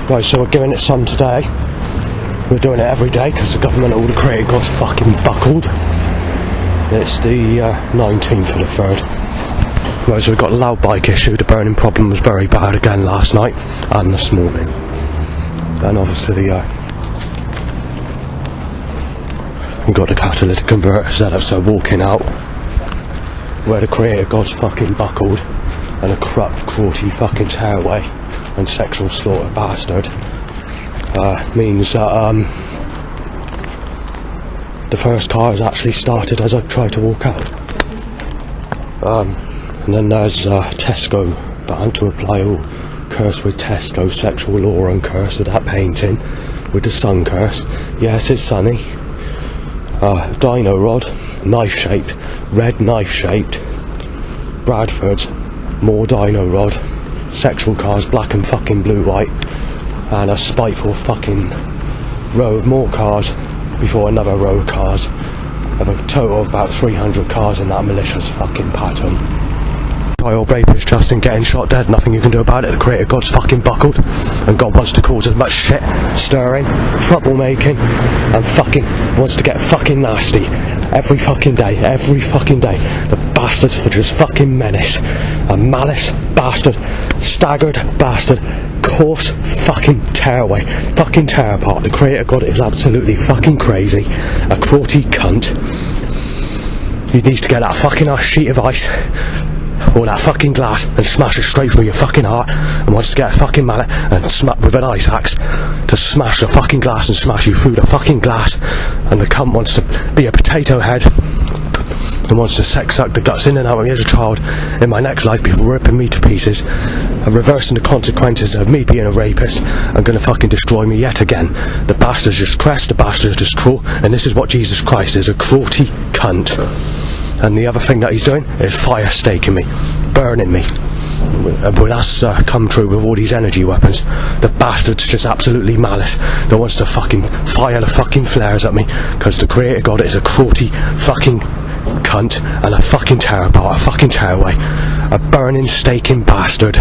Right, so we're giving it some today. We're doing it every day because the government order created God's fucking buckled. It's the 19th of the 3rd. Right, so we've got a loud bike issue. The burning problem was very bad again last night and this morning. And obviously we've got the catalytic converter set up, so walking out where the creator God's fucking buckled and a corrupt, cruelty fucking tearaway and sexual slaughter bastard means that the first car has actually started as I try to walk out. And then there's Tesco ban to apply all curse with Tesco, sexual law and curse with that painting with the sun curse. Yes, it's sunny. Dino rod, knife shaped, red knife shaped. Bradford, more dino rod. Sexual cars, black and fucking blue white. And a spiteful fucking row of more cars before another row of cars. Of a total of about 300 cars in that malicious fucking pattern. Child rapist Justin getting shot dead, nothing you can do about it. The creator God's fucking buckled, and God wants to cause as much shit, stirring, troublemaking, and fucking wants to get fucking nasty every fucking day. The bastards for just fucking menace, a malice bastard, staggered bastard, coarse fucking tearaway, fucking tear apart. The creator God is absolutely fucking crazy, a cruelty cunt. He needs to get that fucking ass sheet of ice or that fucking glass and smash it straight through your fucking heart, and wants to get a fucking mallet and smack with an ice axe to smash the fucking glass and smash you through the fucking glass. And the cunt wants to be a potato head and wants to sex suck the guts in and out of me as a child. In my next life, people ripping me to pieces and reversing the consequences of me being a rapist and gonna fucking destroy me yet again. The bastard's just crass, the bastard's just cruel, and this is what Jesus Christ is, a cruelty cunt. And the other thing that he's doing is fire staking me, burning me. And when that's come true with all these energy weapons, the bastard's just absolutely malice that wants to fucking fire the fucking flares at me, because the creator God is a cruelty fucking cunt and a fucking tear apart, a fucking tearaway, a burning, staking bastard.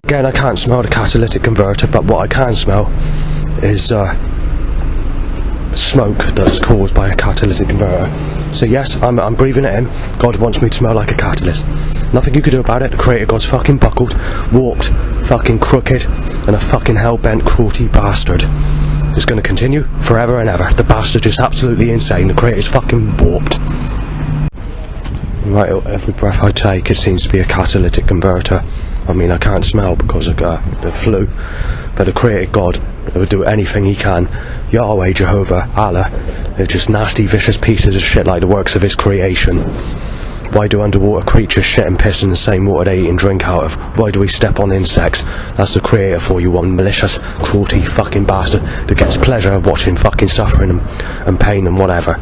Again, I can't smell the catalytic converter, but what I can smell is smoke that's caused by a catalytic converter. So yes, I'm breathing it in. God wants me to smell like a catalyst. Nothing you can do about it. The creator God's fucking buckled, warped, fucking crooked, and a fucking hell-bent cruelty bastard. It's going to continue forever and ever. The bastard is absolutely insane. The creator's fucking warped. Right, every breath I take, it seems to be a catalytic converter. I mean, I can't smell because of the flu, but the creator God will do anything he can. Yahweh, Jehovah, Allah, they're just nasty, vicious pieces of shit like the works of his creation. Why do underwater creatures shit and piss in the same water they eat and drink out of? Why do we step on insects? That's the creator for you, one malicious, cruelty fucking bastard that gets pleasure of watching fucking suffering and pain and whatever.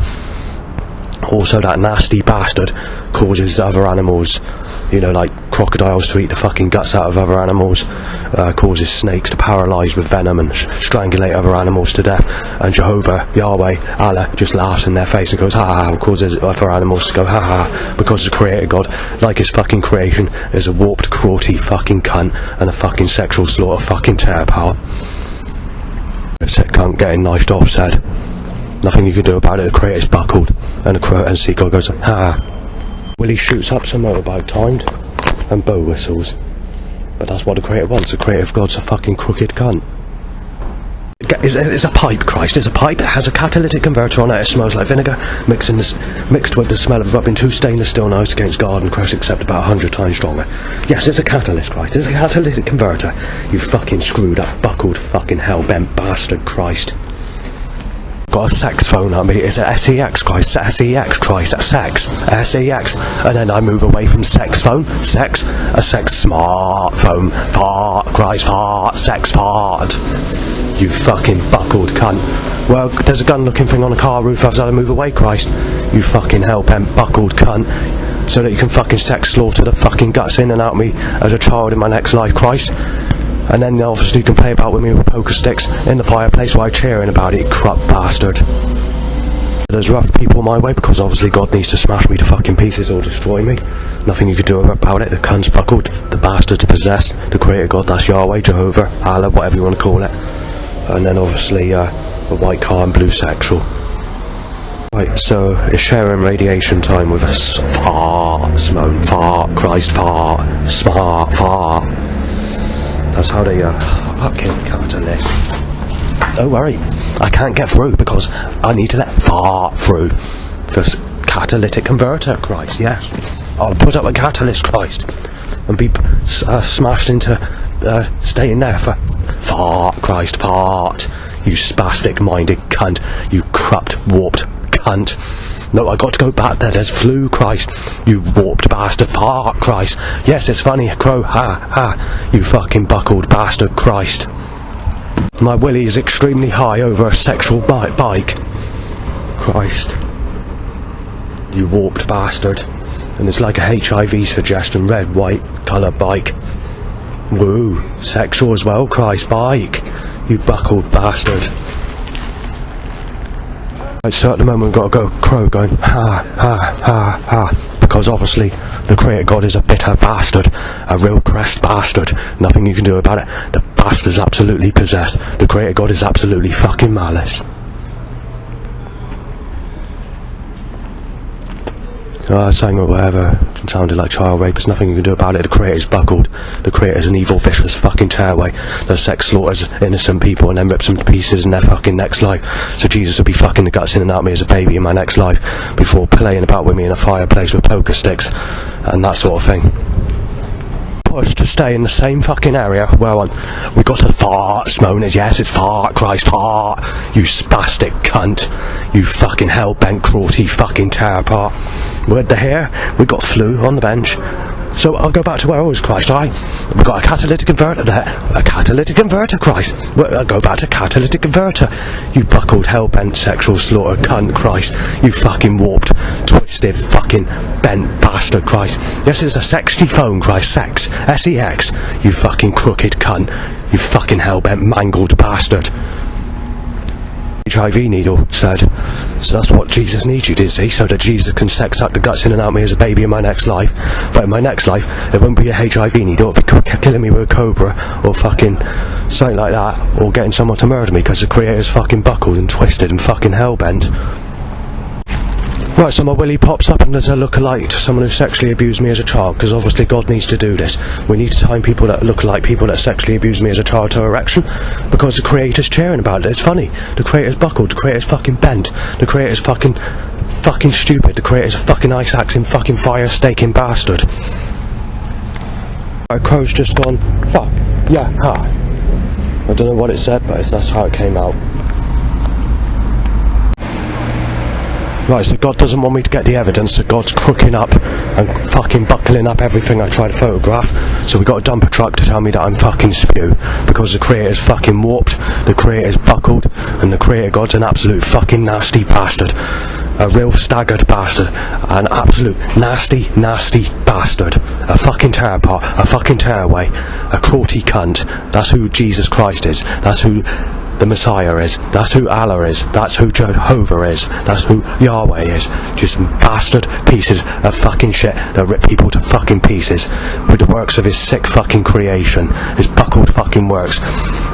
Also, that nasty bastard causes other animals, you know, like crocodiles to eat the fucking guts out of other animals, causes snakes to paralyse with venom and strangulate other animals to death, and Jehovah, Yahweh, Allah just laughs in their face and goes ha ha, causes other animals to go ha ha, because the creator God, like his fucking creation, is a warped, cruelty fucking cunt and a fucking sexual slaughter fucking tear apart. Said cunt getting knifed off said, nothing you can do about it, the creator's buckled, and the sea god goes ha ha. Willie shoots up some motorbike timed and bow whistles, but that's what the creator wants. The creator of God's a fucking crooked cunt. It's a pipe, Christ, it's a pipe. It has a catalytic converter on it. It smells like vinegar mixed with the smell of rubbing two stainless steel knives against garden crust, except about 100 times stronger. Yes, it's a catalyst, Christ, it's a catalytic converter. You fucking screwed up, buckled fucking hell-bent bastard, Christ. Got a sex phone at me. Is it SEX, Christ? SEX, Christ, sex, SEX. And then I move away from sex phone, sex, a sex smartphone, fart, Christ, fart, sex fart. You fucking buckled cunt. Well, there's a gun looking thing on a car roof as I move away, Christ. You fucking hell-bent buckled cunt. So that you can fucking sex slaughter the fucking guts in and out of me as a child in my next life, Christ. And then obviously you can play about with me with poker sticks in the fireplace while cheering about it, you corrupt bastard. There's rough people my way because obviously God needs to smash me to fucking pieces or destroy me. Nothing you could do about it. The cunt's buckled, the bastard's possessed, the creator God, that's Yahweh, Jehovah, Allah, whatever you want to call it. And then obviously a white car and blue sexual. Right, so it's sharing radiation time with us. Fart, smoke, fart, Christ, fart, smart, fart. That's how they fucking catalyst. Don't worry, I can't get through because I need to let fart through. For catalytic converter, Christ, yes. I'll put up a catalyst, Christ, and be smashed into staying there for fart, Christ, fart. You spastic-minded cunt. You corrupt, warped cunt. No, I got to go back there. There's flu, Christ. You warped bastard, fart, Christ. Yes, it's funny, crow, ha, ha. You fucking buckled bastard, Christ. My willy is extremely high over a sexual bike. Christ. You warped bastard. And it's like a HIV suggestion, red, white, colour bike. Woo, sexual as well, Christ, bike. You buckled bastard. Right, so at the moment we've got to go crow going, ha, ha, ha, ha. Because obviously the creator God is a bitter bastard. A real crest bastard. Nothing you can do about it. The bastard's absolutely possessed. The creator God is absolutely fucking malice. Saying or whatever sounded like child rape. There's nothing you can do about it. The creator's buckled. The creator's an evil, vicious fucking tearaway that sex slaughters innocent people and then rips them to pieces in their fucking next life. So Jesus will be fucking the guts in and out of me as a baby in my next life before playing about with me in a fireplace with poker sticks and that sort of thing. Push to stay in the same fucking area where we got to fart, Smoners, yes, it's fart, Christ, fart, you spastic cunt, you fucking hell-bent, cruelty, fucking tear apart. With the hair, we got flu on the bench. So I'll go back to where I was, Christ, alright? We've got a catalytic converter there. A catalytic converter, Christ. I'll go back to catalytic converter. You buckled, hell-bent, sexual slaughter, cunt, Christ. You fucking warped, twisted, fucking bent bastard, Christ. Yes, it's a sexy phone, Christ. Sex. S-E-X. You fucking crooked cunt. You fucking hell-bent, mangled bastard. HIV needle said. So that's what Jesus needs you to see, so that Jesus can sex suck the guts in and out of me as a baby in my next life. But in my next life, it won't be a HIV needle, it'll be killing me with a cobra, or fucking something like that, or getting someone to murder me, because the creator's fucking buckled and twisted and fucking hell-bent. Right, so my willy pops up and there's a lookalike to someone who sexually abused me as a child, because obviously God needs to do this. We need to time people that look like people that sexually abused me as a child to erection, because the creator's cheering about it. It's funny. The creator's buckled, the creator's fucking bent, the creator's fucking stupid, the creator's a fucking ice axing, fucking fire staking bastard. Right, crow's just gone, fuck, yeah, ha. I don't know what it said, but that's how it came out. Right, so God doesn't want me to get the evidence, so God's crooking up and fucking buckling up everything I try to photograph. So we got a dumper truck to tell me that I'm fucking spew, because the creator's fucking warped, the creator's buckled, and the creator God's an absolute fucking nasty bastard. A real staggered bastard. An absolute nasty, nasty bastard. A fucking tear apart, a fucking tearaway, a cruelty cunt. That's who Jesus Christ is. That's who the Messiah is. That's who Allah is. That's who Jehovah is. That's who Yahweh is. Just bastard pieces of fucking shit that rip people to fucking pieces with the works of his sick fucking creation. His buckled fucking works.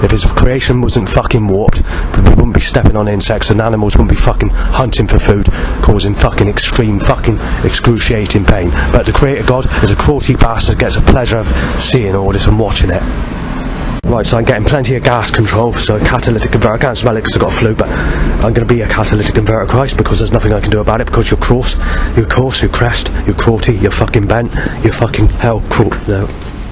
If his creation wasn't fucking warped, we wouldn't be stepping on insects and animals wouldn't be fucking hunting for food, causing fucking extreme fucking excruciating pain. But the creator God is a cruelty bastard, gets a pleasure of seeing all this and watching it. Right, so I'm getting plenty of gas control, so a catalytic converter. I can't smell it because I've got a flu, but I'm going to be a catalytic converter, Christ, because there's nothing I can do about it, because you're coarse, you're crest, you're cruelty, you're fucking bent, you're fucking hell cruel. No.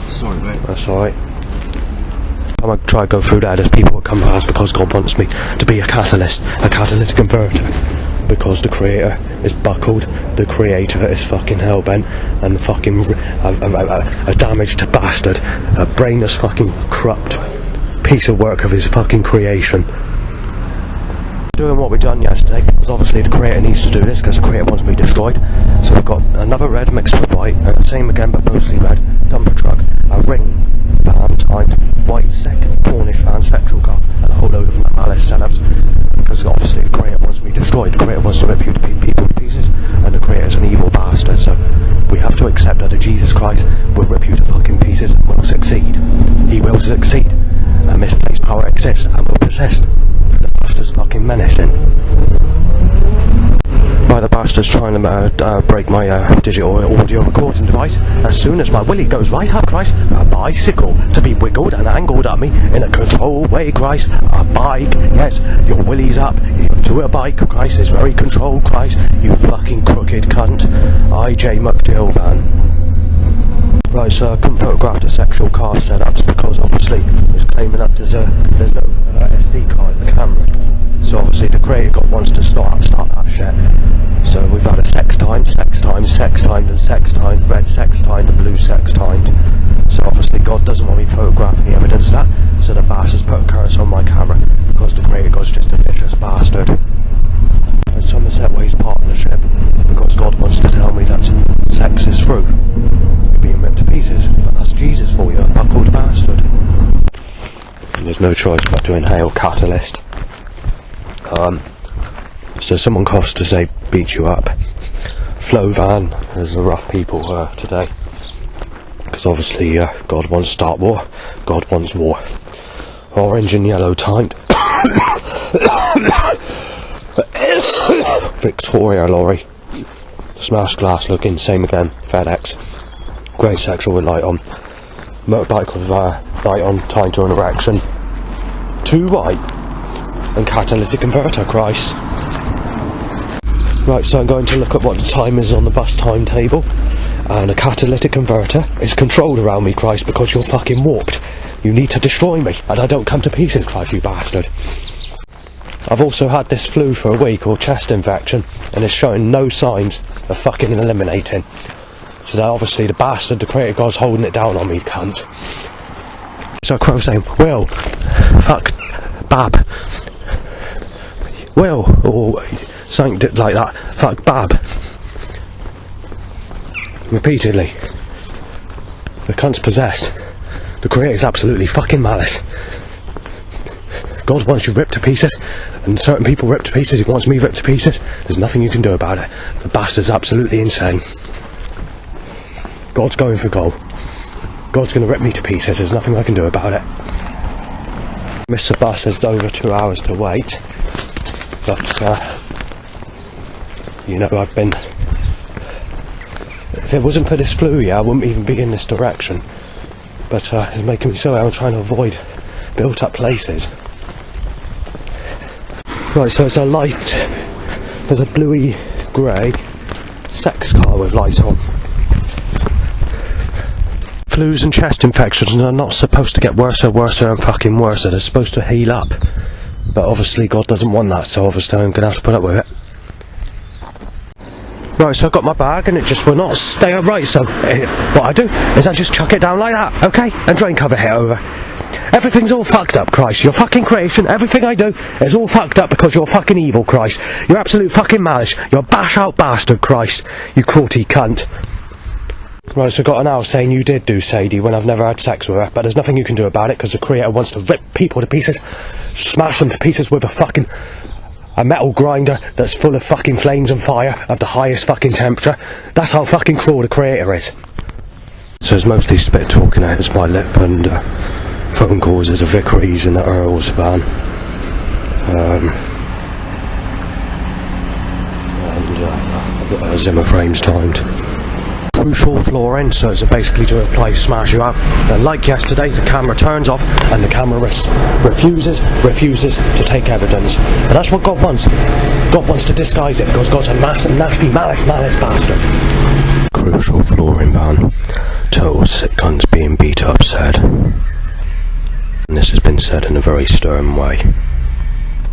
Sorry, mate. That's alright. I'm going to try to go through there. There's people that come past because God wants me to be a catalytic converter. Because the creator is buckled, the creator is fucking hellbent, and fucking a damaged bastard, a brainless fucking corrupt piece of work of his fucking creation. Doing what we done yesterday, because obviously the creator needs to do this, because the creator wants to be destroyed. So we've got another red mixed with white, and the same again but mostly red, dumper truck, a ring, van type, white second Cornish van, spectral car, and a whole load of malice setups, because obviously the creator wants to be destroyed. destroyed. The Creator wants to rip you to people to pieces, and the Creator's an evil bastard, so we have to accept that Jesus Christ will rip you to fucking pieces and will succeed. He will succeed. And misplaced power exists and will persist. The bastard's fucking menacing. Right, the bastard's trying to break my digital audio recording device. As soon as my willy goes right up, Christ, a bicycle to be wiggled and angled at me in a controlled way, Christ. A bike, yes, your willy's up to a bike, Christ. It's very controlled, Christ. You fucking crooked cunt. IJ McDill van. Right, so I couldn't photograph the sexual car setups because obviously it's claiming up there's no SD card in the camera. So obviously the Creator God wants to start that shit. So we've had a sex time, and sex time, red sex time, and blue sex time. So obviously God doesn't want me photographing the evidence of that, so the bastard's put a curse on my camera, because the Creator God's just a vicious bastard. And Somerset Way's partnership, because God wants to tell me that sex is through. You're being ripped to pieces, but that's Jesus for you, a buckled bastard. And there's no choice but to inhale catalyst. So someone coughs to say beat you up. Flow van, there's the rough people today. Because obviously God wants to start war. God wants war. Orange and yellow timed. Victoria lorry. Smashed glass looking, same again. FedEx. Grey sexual with light on. Motorbike with light on, timed to an erection. 2 white. And catalytic converter, Christ. Right, so I'm going to look at what the time is on the bus timetable, and a catalytic converter is controlled around me, Christ, because you're fucking warped. You need to destroy me, and I don't come to pieces, Christ, you bastard. I've also had this flu for a week, or chest infection, and it's showing no signs of fucking eliminating. So now obviously the bastard, the Creator God's holding it down on me, cunt. So Crow's saying, Will, fuck, Bab. Will, or something like that. Fuck Bab. Repeatedly. The cunt's possessed. The Creator's absolutely fucking malice. God wants you ripped to pieces, and certain people ripped to pieces. He wants me ripped to pieces. There's nothing you can do about it. The bastard's absolutely insane. God's going for goal. God's going to rip me to pieces. There's nothing I can do about it. Missed the bus. There's over 2 hours to wait. But, you know, I've been... If it wasn't for this flu, I wouldn't even be in this direction. But it's making me so ill, I'm trying to avoid built-up places. Right, so it's a light... There's a bluey-grey sex car with lights on. Flus and chest infections are not supposed to get worse and fucking worse. They're supposed to heal up. But obviously God doesn't want that, so obviously I'm going to have to put up with it. Right, so I got my bag and it just will not stay upright, so what I do is I just chuck it down like that, okay? And drain cover it over. Everything's all fucked up, Christ. Your fucking creation, everything I do is all fucked up because you're fucking evil, Christ. You're absolute fucking malice. You're a bash-out bastard, Christ. You cruelty cunt. Right, so I got an hour saying you did do Sadie when I've never had sex with her, but there's nothing you can do about it because the Creator wants to rip people to pieces, smash them to pieces with a metal grinder that's full of fucking flames and fire of the highest fucking temperature. That's how fucking cruel the Creator is. So it's mostly spit talking out of my lip and phone calls. There's a Vicarys and the Earls van. Zimmer frames timed. Crucial flooring, so it's basically to apply smash you out. And like yesterday, the camera turns off and the camera refuses to take evidence. But that's what God wants. God wants to disguise it because God's a nasty malice bastard. Crucial flooring ban. Total sick cunts being beat up said. And this has been said in a very stern way.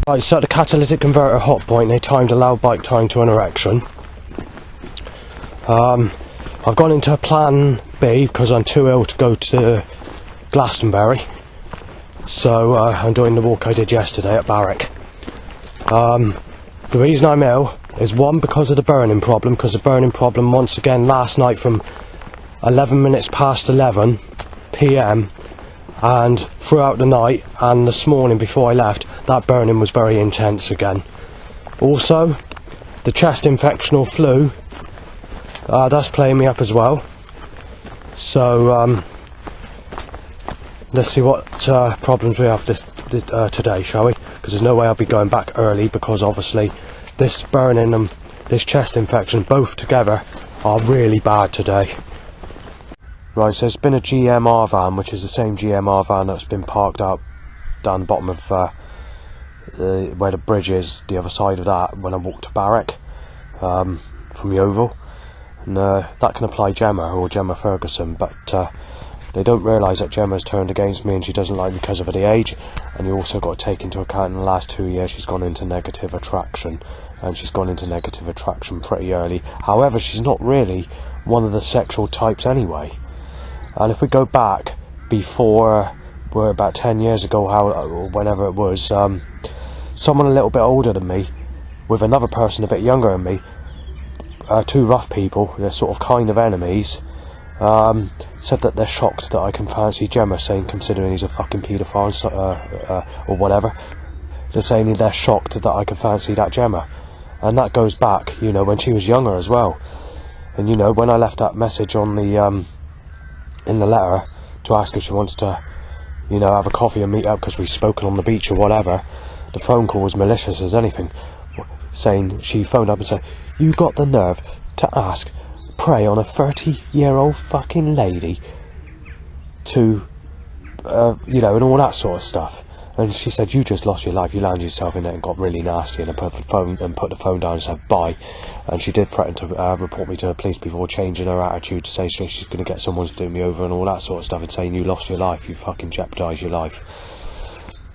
Right, so the catalytic converter hot point, they timed a loud bike time to an erection. I've gone into plan B because I'm too ill to go to Glastonbury. So I'm doing the walk I did yesterday at Barrack. The reason I'm ill is one, because of the burning problem, because the burning problem once again last night from 11 minutes past 11 PM and throughout the night and this morning before I left, that burning was very intense again. Also, the chest infection or flu, that's playing me up as well. So, let's see what problems we have today, shall we? Because there's no way I'll be going back early, because obviously this burning and this chest infection, both together, are really bad today. Right, so it's been a GMR van, which is the same GMR van that's been parked out down the bottom of where the bridge is, the other side of that, when I walked to Barrack from Yeovil. And that can apply Gemma, or Gemma Ferguson, but they don't realise that Gemma's turned against me and she doesn't like me because of the age. And you also got to take into account in the last 2 years she's gone into negative attraction, and she's gone into negative attraction pretty early. However, she's not really one of the sexual types anyway. And if we go back before, we're about 10 years ago, or whenever it was, someone a little bit older than me with another person a bit younger than me, two rough people, they're sort of kind of enemies, said that they're shocked that I can fancy Gemma, saying, considering he's a fucking paedophile, or whatever, they're saying they're shocked that I can fancy that Gemma. And that goes back, you know, when she was younger as well. And you know, when I left that message on the in the letter to ask if she wants to, you know, have a coffee and meet up because we've spoken on the beach or whatever, the phone call was malicious as anything, saying, she phoned up and said, you got the nerve to ask, prey on a 30-year-old fucking lady to, you know, and all that sort of stuff. And she said, you just lost your life, you landed yourself in it, and got really nasty, and I put the phone down and said bye. And she did threaten to report me to the police before changing her attitude to say she's going to get someone to do me over and all that sort of stuff, and saying you lost your life, you fucking jeopardised your life.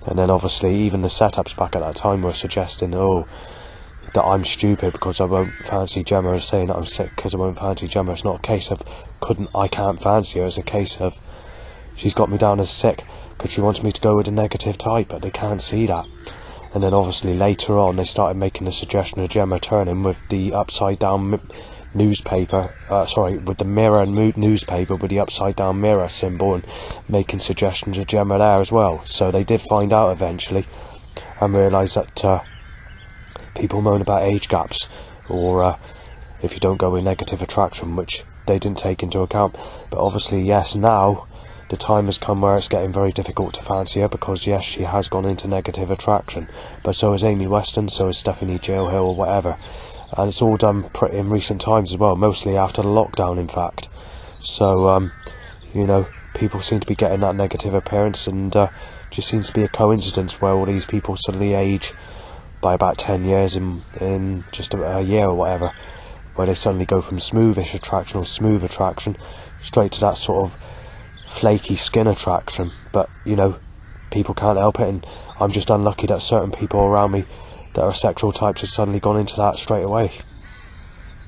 And then obviously even the setups back at that time were suggesting, that I'm stupid because I won't fancy Gemma, and saying that I'm sick because I won't fancy Gemma. It's not a case of I can't fancy her, it's a case of she's got me down as sick because she wants me to go with a negative type, but they can't see that. And then obviously later on they started making the suggestion of Gemma turning with the upside down newspaper, with the mirror newspaper with the upside down mirror symbol, and making suggestions of Gemma there as well. So they did find out eventually and realised that people moan about age gaps, or if you don't go with negative attraction, which they didn't take into account. But obviously, yes, now the time has come where it's getting very difficult to fancy her, because yes, she has gone into negative attraction, but so is Amy Weston, so is Stephanie Jailhill or whatever. And it's all done in recent times as well, mostly after the lockdown in fact. So you know, people seem to be getting that negative appearance, and just seems to be a coincidence where all these people suddenly age by about 10 years in just a year or whatever, where they suddenly go from smoothish attraction or smooth attraction straight to that sort of flaky skin attraction. But you know, people can't help it, and I'm just unlucky that certain people around me that are sexual types have suddenly gone into that straight away.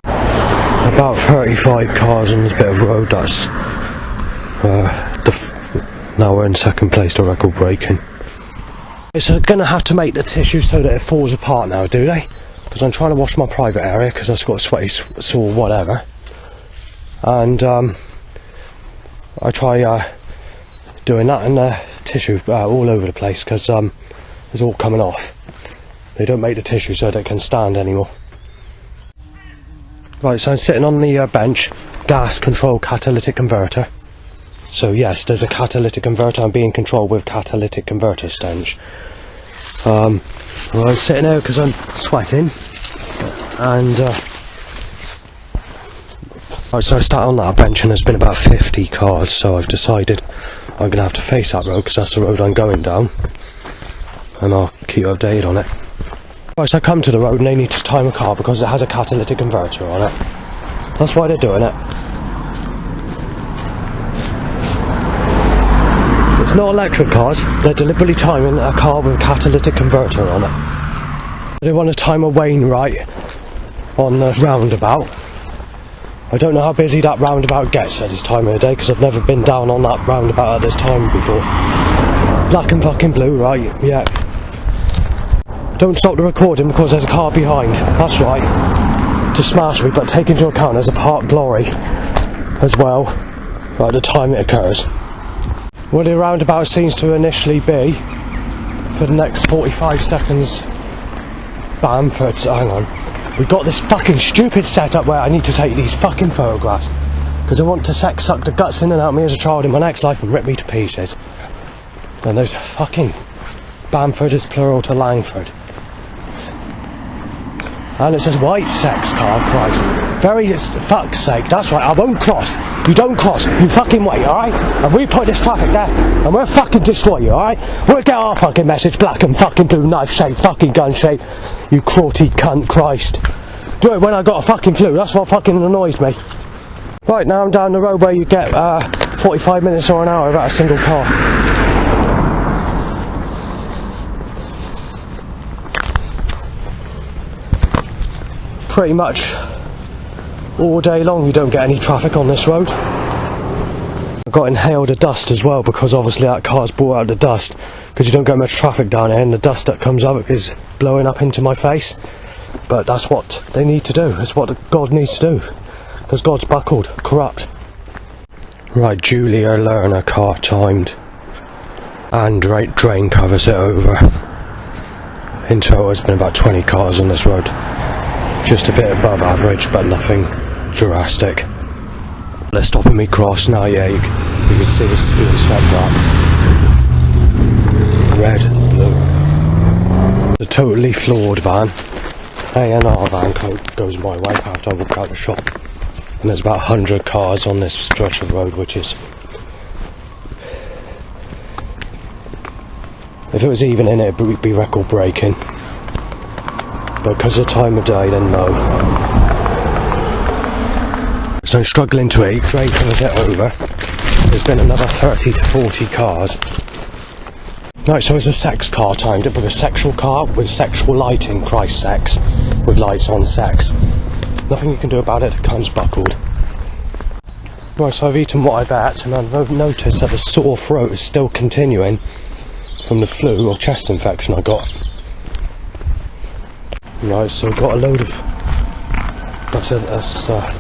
About 35 cars on this bit of road, that's now we're in second place to record breaking. It's going to have to make the tissue so that it falls apart now, do they? Because I'm trying to wash my private area because I've got a sweaty sore whatever, and I try doing that, and the tissue all over the place because it's all coming off. They don't make the tissue so that it can stand anymore. Right, so I'm sitting on the bench, gas control catalytic converter. So yes, there's a catalytic converter. I'm being controlled with catalytic converter stench. Well, I'm sitting there because I'm sweating, and right, so I start on that bench, and there's been about 50 cars. So I've decided I'm going to have to face that road because that's the road I'm going down, and I'll keep you updated on it. Right, so I come to the road and they need to time a car because it has a catalytic converter on it. That's why they're doing it. It's not electric cars, they're deliberately timing a car with a catalytic converter on it. They want to time a Wainwright on the roundabout. I don't know how busy that roundabout gets at this time of the day because I've never been down on that roundabout at this time before. Black and fucking blue, right? Yeah. Don't stop the recording because there's a car behind. That's right. To smash me, but take into account there's a parked lorry as well at the time it occurs. Well, the roundabout seems to initially be for the next 45 seconds Bamford, hang on. We've got this fucking stupid setup where I need to take these fucking photographs because I want to sex suck the guts in and out of me as a child in my next life and rip me to pieces. And those fucking Bamford is plural to Langford. And it says white sex car, Christ. Fuck's sake, that's right, I won't cross. You don't cross, you fucking wait, alright? And we put this traffic there, and we'll fucking destroy you, alright? We'll get our fucking message, black and fucking blue, knife shape, fucking gun shape. You crotty cunt, Christ. Do it when I got a fucking flu, that's what fucking annoys me. Right, now I'm down the road where you get 45 minutes or an hour without a single car. Pretty much all day long you don't get any traffic on this road. I got inhaled the dust as well because obviously that car's brought out the dust because you don't get much traffic down here and the dust that comes up is blowing up into my face. But that's what they need to do, that's what God needs to do because God's buckled, corrupt. Right, Julia Lerner car timed and drain covers it over. In total it's been about 20 cars on this road. Just a bit above average, but nothing drastic. They're stopping me cross now, yeah, you can see the speed swept up. Red, blue. It's a totally flawed van. A&R van goes my way after I walk out the shop. And there's about 100 cars on this stretch of road, which is... If it was even in it would be record breaking. But because of the time of day, then no. So I'm struggling to eat, Dre covers it over. There's been another 30 to 40 cars. Right, so it's a sex car timed it, but a sexual car with sexual lighting, Christ sex, with lights on sex. Nothing you can do about it, the cunt's buckled. Right, so I've eaten what I've ate, and I've noticed that the sore throat is still continuing from the flu or chest infection I got. Right, so I've got a load of... That's a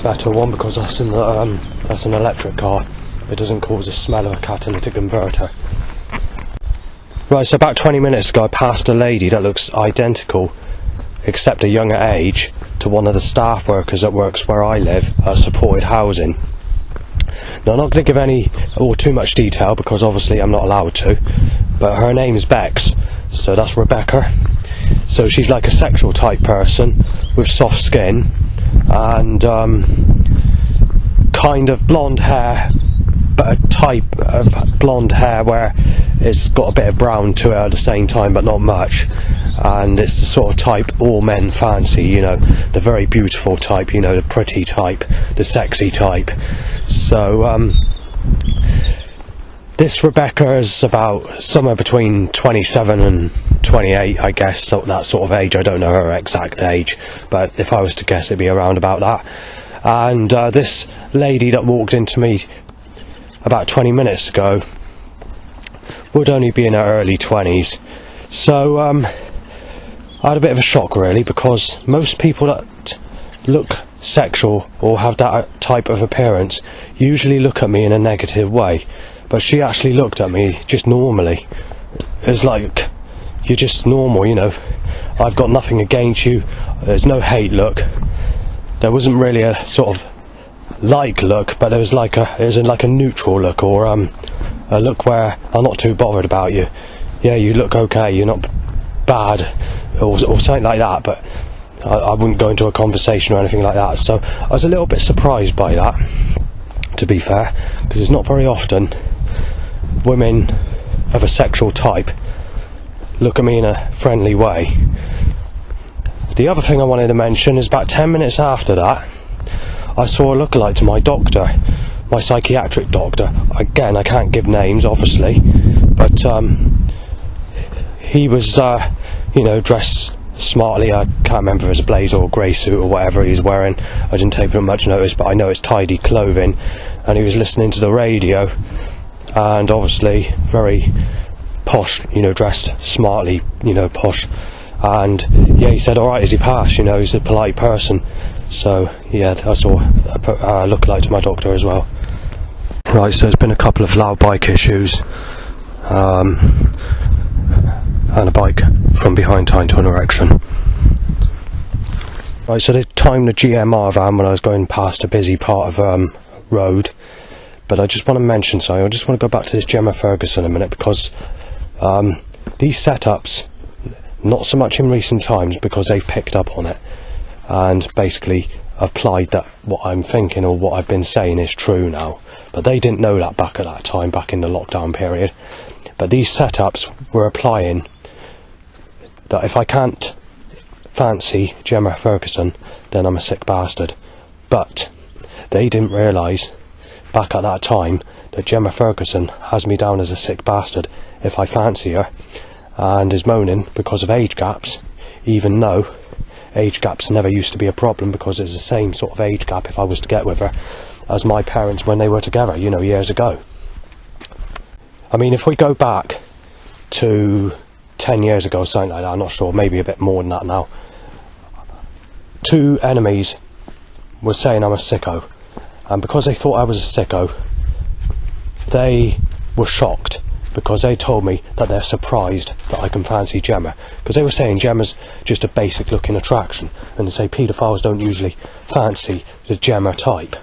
better one because that's an electric car. It doesn't cause the smell of a catalytic converter. Right, so about 20 minutes ago I passed a lady that looks identical, except a younger age, to one of the staff workers that works where I live, supported housing. Now I'm not going to give any or too much detail because obviously I'm not allowed to, but her name's Bex, so that's Rebecca. So she's like a sexual type person with soft skin and kind of blonde hair, but a type of blonde hair where it's got a bit of brown to it at the same time, but not much. And it's the sort of type all men fancy, you know, the very beautiful type, you know, the pretty type, the sexy type. So this Rebecca is about somewhere between 27 and 28, I guess, so that sort of age. I don't know her exact age, but if I was to guess it'd be around about that. And this lady that walked into me about 20 minutes ago would only be in her early 20s. So I had a bit of a shock really, because most people that look sexual or have that type of appearance usually look at me in a negative way. But she actually looked at me just normally. It was like, you're just normal, you know. I've got nothing against you. There's no hate look. There wasn't really a sort of like look, but there was like a neutral look, or a look where I'm not too bothered about you. Yeah, you look okay, you're not bad, or something like that, but I wouldn't go into a conversation or anything like that. So I was a little bit surprised by that, to be fair, because it's not very often women of a sexual type look at me in a friendly way. The other thing I wanted to mention is about 10 minutes after that I saw a lookalike to my doctor, my psychiatric doctor. Again, I can't give names obviously, but he was you know, dressed smartly. I can't remember if it was a blazer or grey suit or whatever he was wearing. I didn't take much notice, but I know it's tidy clothing. And he was listening to the radio, and obviously very posh, you know, dressed smartly, you know, posh. And yeah, he said, alright, is he passed? You know, he's a polite person. So yeah, I saw a lookalike to my doctor as well. Right, so there's been a couple of loud bike issues, and a bike from behind tying to an erection. Right, so they timed the GMR van when I was going past a busy part of road. But I just want to mention something. I just want to go back to this Gemma Ferguson a minute, because these setups, not so much in recent times, because they've picked up on it and basically applied that what I'm thinking or what I've been saying is true now. But they didn't know that back at that time, back in the lockdown period. But these setups were applying that if I can't fancy Gemma Ferguson, then I'm a sick bastard. But they didn't realise back at that time that Gemma Ferguson has me down as a sick bastard if I fancy her, and is moaning because of age gaps, even though age gaps never used to be a problem, because it's the same sort of age gap if I was to get with her as my parents when they were together, you know, years ago. I mean, if we go back to 10 years ago, something like that, I'm not sure, maybe a bit more than that now, two enemies were saying I'm a sicko, and because they thought I was a sicko, they were shocked, because they told me that they're surprised that I can fancy Gemma, because they were saying Gemma's just a basic looking attraction, and they say paedophiles don't usually fancy the Gemma type,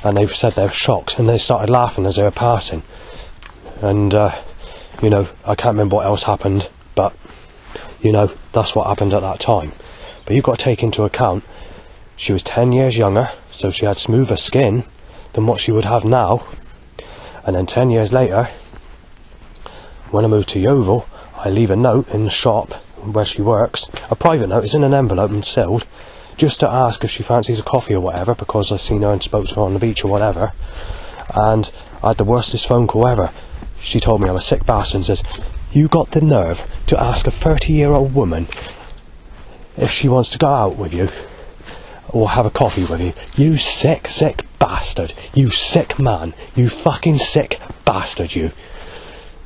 and they said they were shocked, and they started laughing as they were passing. And you know, I can't remember what else happened, but you know, that's what happened at that time. But you've got to take into account she was 10 years younger, so she had smoother skin than what she would have now. And then 10 years later, when I moved to Yeovil, I leave a note in the shop where she works, a private note, it's in an envelope and sealed, just to ask if she fancies a coffee or whatever, because I've seen her and spoke to her on the beach or whatever. And I had the worstest phone call ever. She told me I'm a sick bastard and says, you got the nerve to ask a 30-year-old woman if she wants to go out with you or have a coffee with you. You sick bastard. You sick man. You fucking sick bastard, you.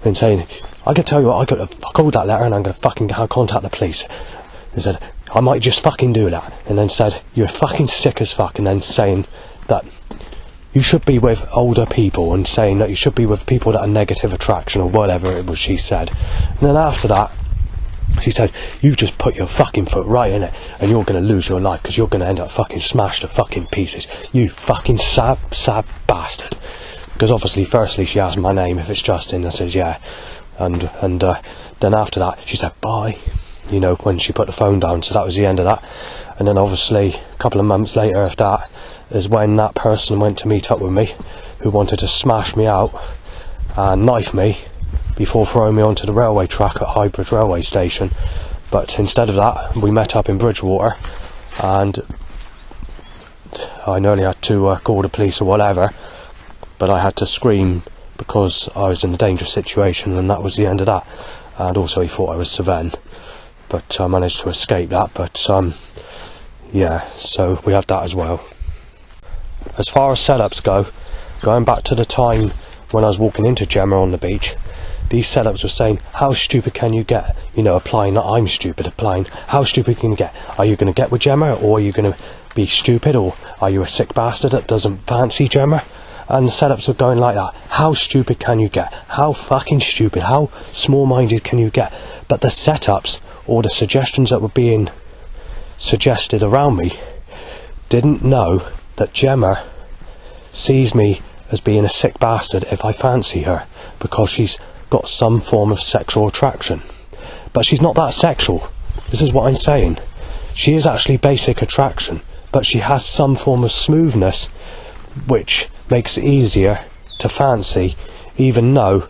And saying, I can tell you what, I got to hold that letter and I'm going to fucking contact the police. He said, I might just fucking do that. And then said, you're fucking sick as fuck. And then saying that you should be with older people, and saying that you should be with people that are negative attraction or whatever it was she said. And then after that, she said, you just put your fucking foot right in it and you're going to lose your life, because you're going to end up fucking smashed to fucking pieces. You fucking sad bastard. Because obviously, firstly, she asked my name, if it's Justin. I said, yeah. And then after that, she said, bye. You know, when she put the phone down. So that was the end of that. And then obviously, a couple of months later after that, is when that person went to meet up with me, who wanted to smash me out and knife me before throwing me onto the railway track at Highbridge railway station. But instead of that, we met up in Bridgewater, and I nearly had to call the police or whatever, but I had to scream because I was in a dangerous situation, and that was the end of that. And also he thought I was Saven, but I managed to escape that. But yeah, so we had that as well. As far as setups go, going back to the time when I was walking into Gemma on the beach, these setups were saying, how stupid can you get? You know, applying that I'm stupid, applying, how stupid can you get? Are you going to get with Gemma, or are you going to be stupid, or are you a sick bastard that doesn't fancy Gemma? And the setups were going like that. How stupid can you get? How fucking stupid, how small-minded can you get? But the setups, or the suggestions that were being suggested around me, didn't know that Gemma sees me as being a sick bastard if I fancy her, because she's got some form of sexual attraction. But she's not that sexual. This is what I'm saying. She is actually basic attraction, but she has some form of smoothness which makes it easier to fancy, even though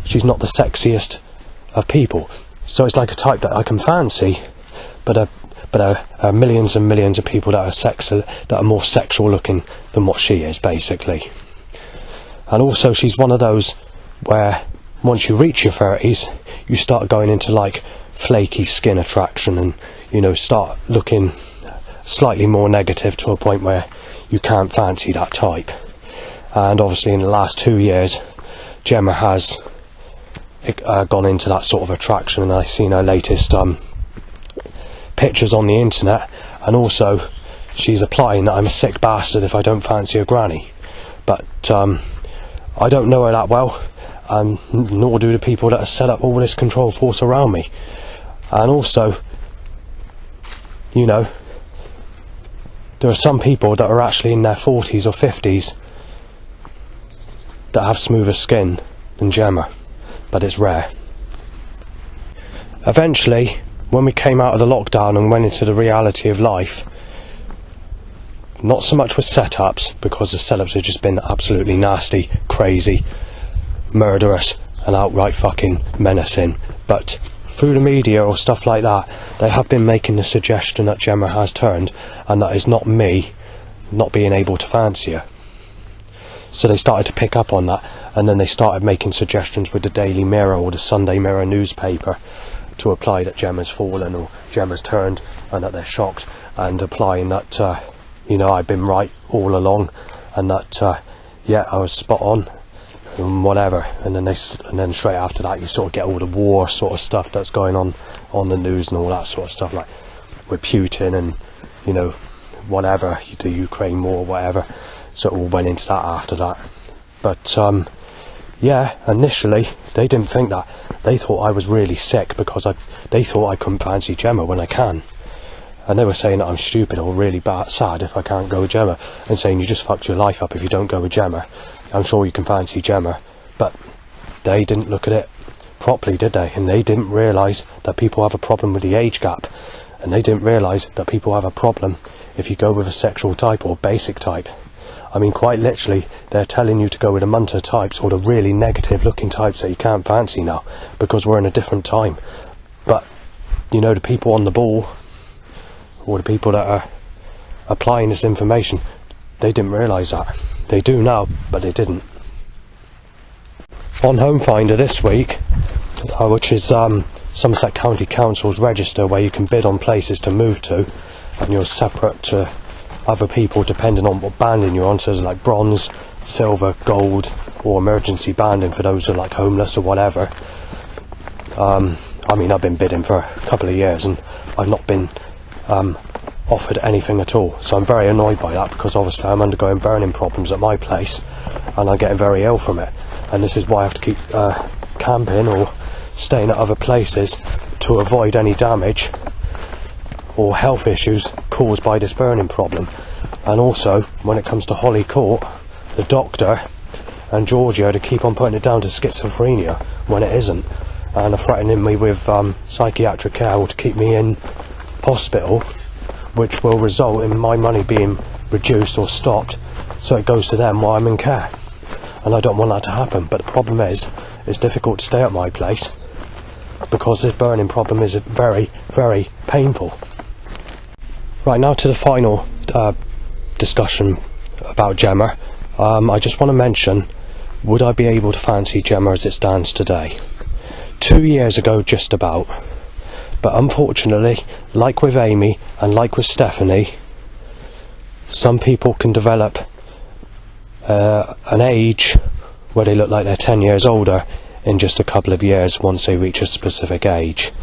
she's not the sexiest of people. So it's like a type that I can fancy, but there are millions and millions of people that are more sexual looking than what she is, basically. And also, she's one of those where once you reach your 30s, you start going into like flaky skin attraction, and you know, start looking slightly more negative to a point where you can't fancy that type. And obviously, in the last 2 years, Gemma has gone into that sort of attraction, and I've seen her latest pictures on the internet, and also she's applying that I'm a sick bastard if I don't fancy a granny. But I don't know her that well, nor do the people that have set up all this control force around me. And also, you know, there are some people that are actually in their 40s or 50s that have smoother skin than Gemma, but it's rare. Eventually, when we came out of the lockdown and went into the reality of life, not so much with setups, because the setups have just been absolutely nasty, crazy, murderous and outright fucking menacing, but through the media or stuff like that, they have been making the suggestion that Gemma has turned, and that is not me not being able to fancy her. So they started to pick up on that, and then they started making suggestions with the Daily Mirror or the Sunday Mirror newspaper to apply that Gemma's fallen or Gemma's turned, and that they're shocked, and applying that you know, I've been right all along, and that yeah, I was spot on and whatever. And then straight after that you sort of get all the war sort of stuff that's going on the news and all that sort of stuff, like with Putin and, you know, whatever, the Ukraine war, whatever. So it all went into that after that. But yeah, initially they didn't think that. They thought I was really sick because they thought I couldn't fancy Gemma when I can. And they were saying that I'm stupid or really sad if I can't go with Gemma, and saying you just fucked your life up if you don't go with Gemma. I'm sure you can fancy Gemma. But they didn't look at it properly, did they? And they didn't realise that people have a problem with the age gap. And they didn't realise that people have a problem if you go with a sexual type or basic type. I mean, quite literally, they're telling you to go with the munter types or the really negative looking types that you can't fancy now, because we're in a different time. But, you know, the people on the ball, or the people that are applying this information, they didn't realise that. They do now, but they didn't. On Home Finder this week, which is Somerset County Council's register where you can bid on places to move to, and you're separate to other people depending on what banding you're on, so there's like bronze, silver, gold, or emergency banding for those who are like homeless or whatever. I mean, I've been bidding for a couple of years and I've not been offered anything at all, so I'm very annoyed by that, because obviously I'm undergoing burning problems at my place and I'm getting very ill from it, and this is why I have to keep camping or staying at other places to avoid any damage or health issues caused by this burning problem. And also, when it comes to Holly Court, the doctor and Georgia, to keep on putting it down to schizophrenia when it isn't, and are threatening me with psychiatric care or to keep me in hospital, which will result in my money being reduced or stopped, so it goes to them while I'm in care. And I don't want that to happen, but the problem is, it's difficult to stay at my place because this burning problem is very, very painful. Right, now to the final discussion about Gemma. I just want to mention, would I be able to fancy Gemma as it stands today? 2 years ago, just about. But unfortunately, like with Amy and like with Stephanie, some people can develop an age where they look like they're 10 years older in just a couple of years once they reach a specific age.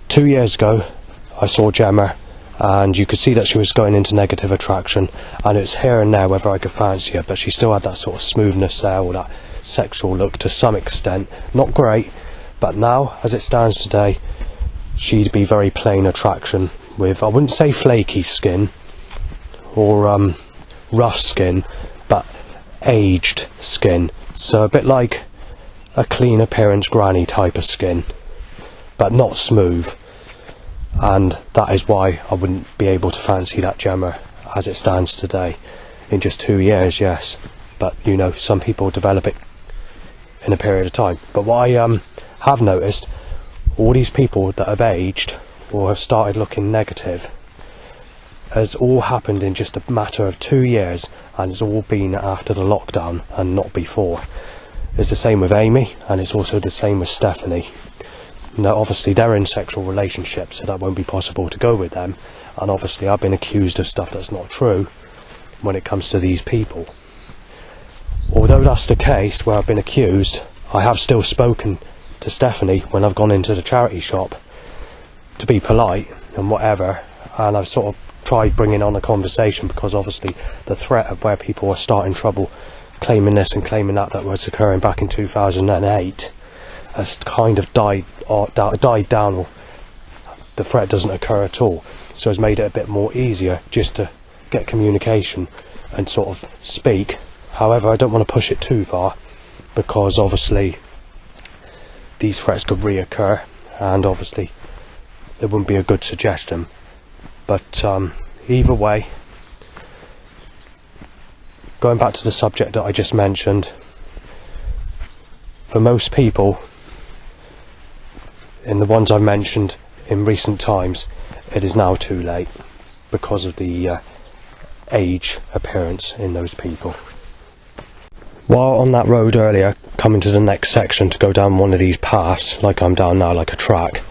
2 years ago, I saw Gemma, and you could see that she was going into negative attraction, and it's here and there whether I could fancy her, but she still had that sort of smoothness there, or that sexual look to some extent. Not great, but now, as it stands today, she'd be very plain attraction with, I wouldn't say flaky skin or rough skin, but aged skin. So a bit like a clean appearance granny type of skin, but not smooth. And that is why I wouldn't be able to fancy that Gemma as it stands today. In just 2 years, yes, but you know, some people develop it in a period of time. But what I have noticed, all these people that have aged or have started looking negative has all happened in just a matter of 2 years, and it's all been after the lockdown and not before. It's the same with Amy, and it's also the same with Stephanie. Now obviously they're in sexual relationships, so that won't be possible to go with them, and obviously I've been accused of stuff that's not true when it comes to these people. Although that's the case where I've been accused, I have still spoken to Stephanie when I've gone into the charity shop to be polite and whatever, and I've sort of tried bringing on a conversation, because obviously the threat of where people are starting trouble, claiming this and claiming that was occurring back in 2008 has kind of died down, or the threat doesn't occur at all. So it's made it a bit more easier just to get communication and sort of speak. However, I don't want to push it too far, because obviously these threats could reoccur, and obviously it wouldn't be a good suggestion. But either way, going back to the subject that I just mentioned, for most people, in the ones I've mentioned in recent times, it is now too late because of the age appearance in those people. While on that road earlier, coming to the next section to go down one of these paths, like I'm down now, like a track,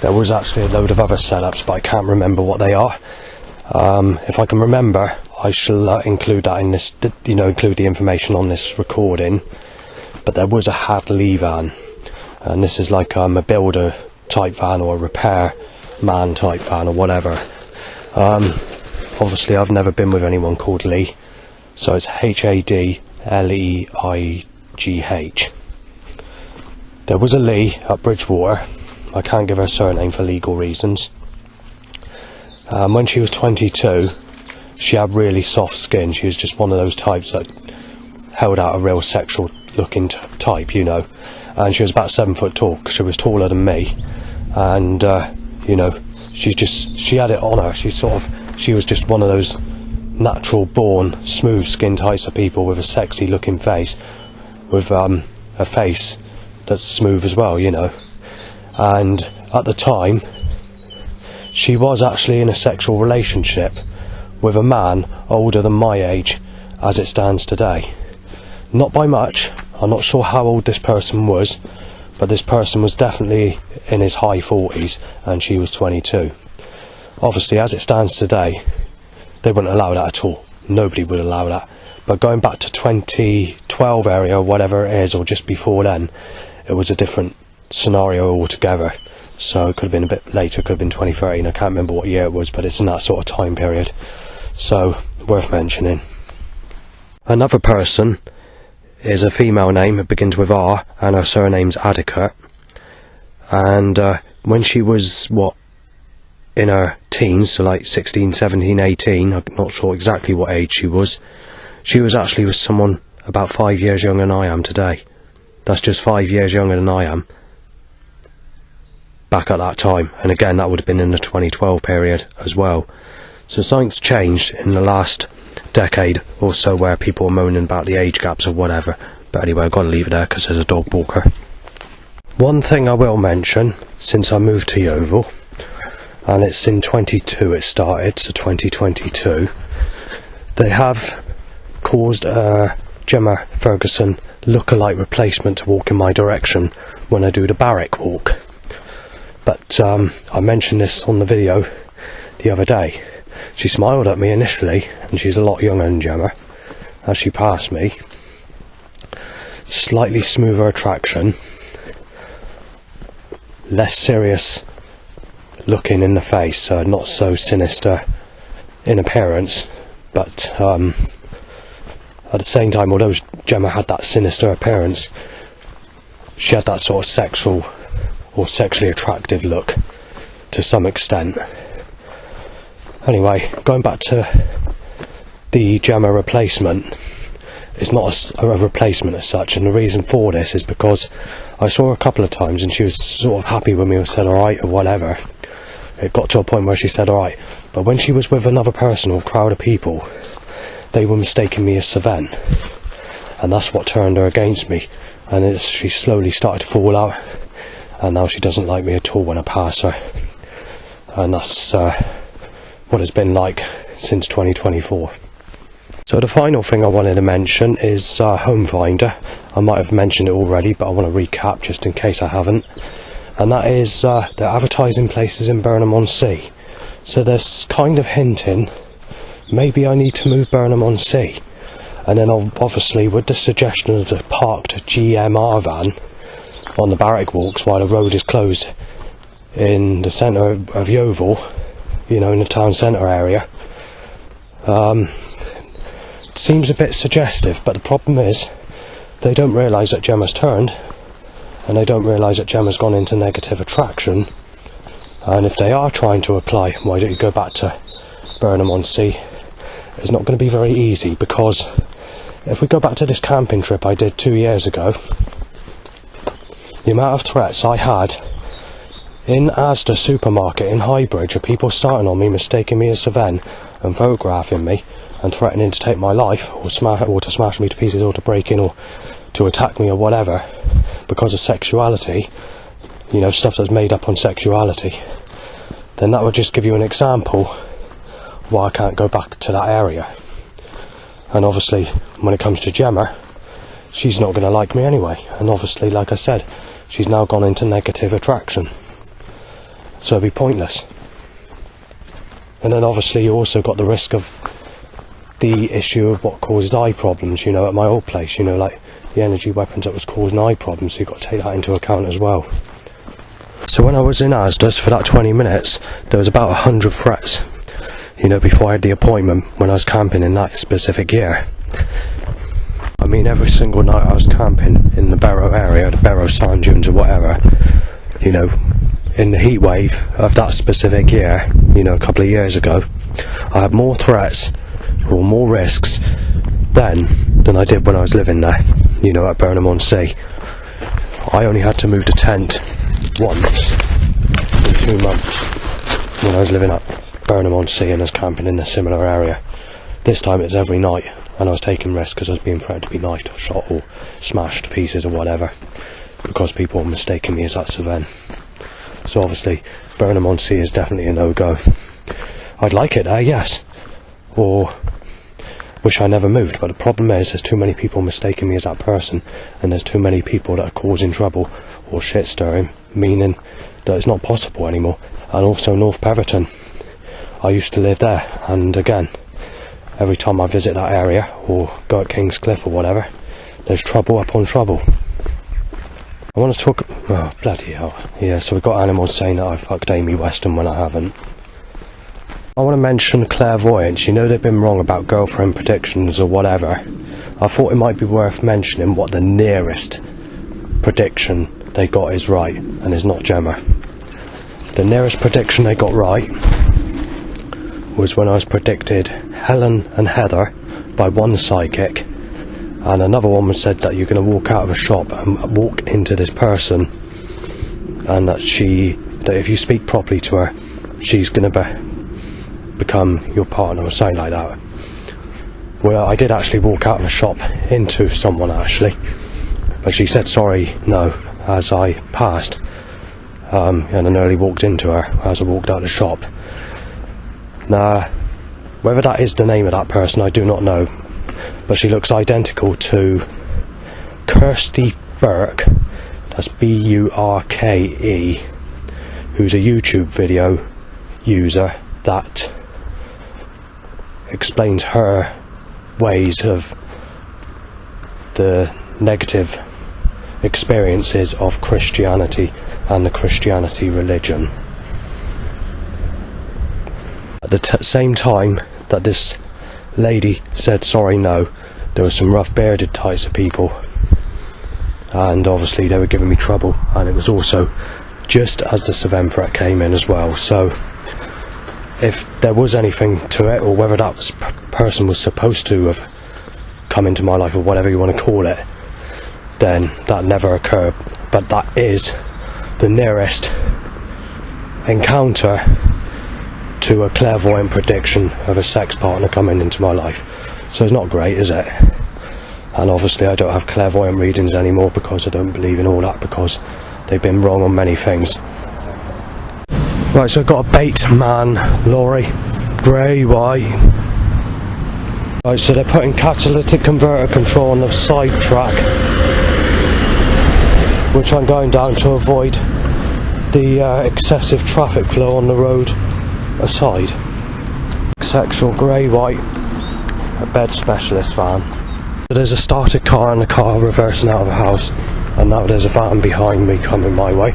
there was actually a load of other setups, but I can't remember what they are. If I can remember, I shall include that in this, include the information on this recording. But there was a Hadley van, and this is like a builder type van or a repair man type van or whatever. Obviously I've never been with anyone called Lee, so it's Hadleigh. There was a Lee at Bridgewater. I can't give her surname for legal reasons. When she was 22, she had really soft skin. She was just one of those types that held out a real sexual looking type, and she was about 7 foot tall. She was taller than me, and she had it on her. She was just one of those natural born smooth skin types of people with a sexy looking face, with a face that's smooth as well, and at the time she was actually in a sexual relationship with a man older than my age as it stands today. Not by much. I'm not sure how old this person was, but this person was definitely in his high 40s and she was 22. Obviously, as it stands today, they wouldn't allow that at all. Nobody would allow that. But going back to 2012 area, whatever it is, or just before then, it was a different scenario altogether. So it could have been a bit later, could have been 2013, I can't remember what year it was, but it's in that sort of time period. So, worth mentioning. Another person is a female name, it begins with R, and her surname's Adicott. And when she was, in her teens, so like 16, 17, 18, I'm not sure exactly what age she was actually with someone about 5 years younger than I am today. That's just 5 years younger than I am back at that time, and again that would have been in the 2012 period as well. So something's changed in the last decade or so, where people are moaning about the age gaps or whatever. But anyway, I've got to leave it there because there's a dog walker. One thing I will mention, since I moved to Yeovil, and it's in 22 it started, so 2022, they have caused a Gemma Ferguson look-alike replacement to walk in my direction when I do the barrack walk. But I mentioned this on the video the other day. She smiled at me initially, and she's a lot younger than Gemma. As she passed me, slightly smoother attraction, less serious looking in the face, not so sinister in appearance, but at the same time, although Gemma had that sinister appearance, she had that sort of sexual or sexually attractive look to some extent. Anyway, going back to the Gemma replacement, it's not a replacement as such, and the reason for this is because I saw her a couple of times and she was sort of happy with me and said alright or whatever. It got to a point where she said alright, but when she was with another person or crowd of people, they were mistaking me as Savant, and that's what turned her against me, and she slowly started to fall out, and now she doesn't like me at all when I pass her, and that's what it's been like since 2024. So the final thing I wanted to mention is Home Finder. I might have mentioned it already, but I want to recap just in case I haven't. And that is they're advertising places in Burnham-on-Sea. So they're kind of hinting maybe I need to move Burnham-on-Sea. And then obviously with the suggestion of the parked GMR van on the barrack walks while the road is closed in the centre of Yeovil, in the town centre area, it seems a bit suggestive, but the problem is they don't realise that Gemma's turned, and they don't realise that Gemma's gone into negative attraction, And if they are trying to apply, why don't you go back to Burnham-on-Sea? It's not going to be very easy, because if we go back to this camping trip I did 2 years ago, the amount of threats I had in Asda supermarket in Highbridge of people starting on me, mistaking me as Sven and photographing me and threatening to take my life or to smash me to pieces or to break in or to attack me or whatever because of sexuality, you know, stuff that's made up on sexuality, then that would just give you an example why I can't go back to that area. And obviously when it comes to Gemma, she's not going to like me anyway, and obviously, like I said, she's now gone into negative attraction, so it'd be pointless. And then obviously you also got the risk of the issue of what causes eye problems, you know, at my old place, you know, like the energy weapons that was causing eye problems, so you've got to take that into account as well. So when I was in Asda's for that 20 minutes, there was about 100 threats, you know, before I had the appointment when I was camping in that specific year. I mean, every single night I was camping in the Barrow area, the Barrow sand dunes or whatever, you know, in the heat wave of that specific year, you know, a couple of years ago, I had more threats or more risks then than I did when I was living there, you know, at Burnham-on-Sea. I only had to move the tent once in 2 months when I was living at Burnham-on-Sea and I was camping in a similar area. This time it's every night, and I was taking risks because I was being threatened to be knifed or shot or smashed to pieces or whatever because people were mistaking me as that Sven. So obviously Burnham-on-Sea is definitely a no-go. I'd like it there, yes, or wish I never moved, but the problem is there's too many people mistaking me as that person, and there's too many people that are causing trouble or shit stirring, meaning that it's not possible anymore. And also North Peverton, I used to live there, and again, every time I visit that area or go at Kingscliff or whatever, there's trouble upon trouble. I want to talk... oh, bloody hell. Yeah, so we've got animals saying that I fucked Amy Weston when I haven't. I want to mention clairvoyance. You know, they've been wrong about girlfriend predictions or whatever. I thought it might be worth mentioning what the nearest prediction they got is right, and is not Gemma. The nearest prediction they got right was when I was predicted Helen and Heather by one psychic, and another one said that you're going to walk out of a shop and walk into this person, and that if you speak properly to her, she's going to become your partner or something like that. Well, I did actually walk out of a shop into someone actually, but she said sorry, no, as I passed, and I nearly walked into her as I walked out of the shop. Now, whether that is the name of that person, I do not know, but she looks identical to Kirsty Burke, that's B-U-R-K-E, who's a YouTube video user that explains her ways of the negative experiences of Christianity and the Christianity religion. At the same time that this lady said sorry, no, there were some rough bearded types of people, and obviously they were giving me trouble, and it was also just as the Sven threat came in as well. So if there was anything to it, or whether that person was supposed to have come into my life or whatever you want to call it, then that never occurred. But that is the nearest encounter to a clairvoyant prediction of a sex partner coming into my life. So it's not great, is it? And obviously I don't have clairvoyant readings anymore because I don't believe in all that, because they've been wrong on many things. Right, so I've got a bait man lorry, grey, white. Right, so they're putting catalytic converter control on the side track, which I'm going down to avoid the excessive traffic flow on the road aside. Sexual grey, white, a bed specialist van. So there's a started car and a car reversing out of a house, and now there's a van behind me coming my way.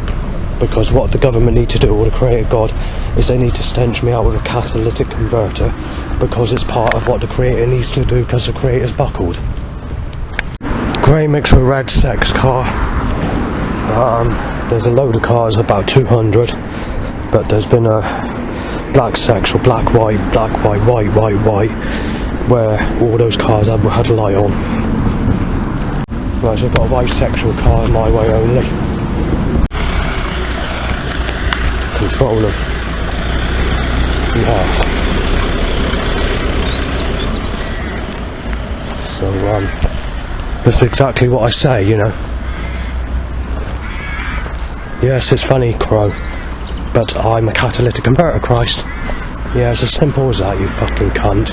Because what the government need to do, or the Creator God, is they need to stench me out with a catalytic converter, because it's part of what the Creator needs to do, because the Creator's buckled. Grey mixed with red sex car. There's a load of cars, about 200, but there's been a black section, black, white, white, where all those cars had a light on. Right, so I've got a bisexual car my way only. Control of... yes. So, that's exactly what I say, you know. Yes, it's funny, Crow, but I'm a catalytic converter, Christ. Yeah, it's as simple as that, you fucking cunt.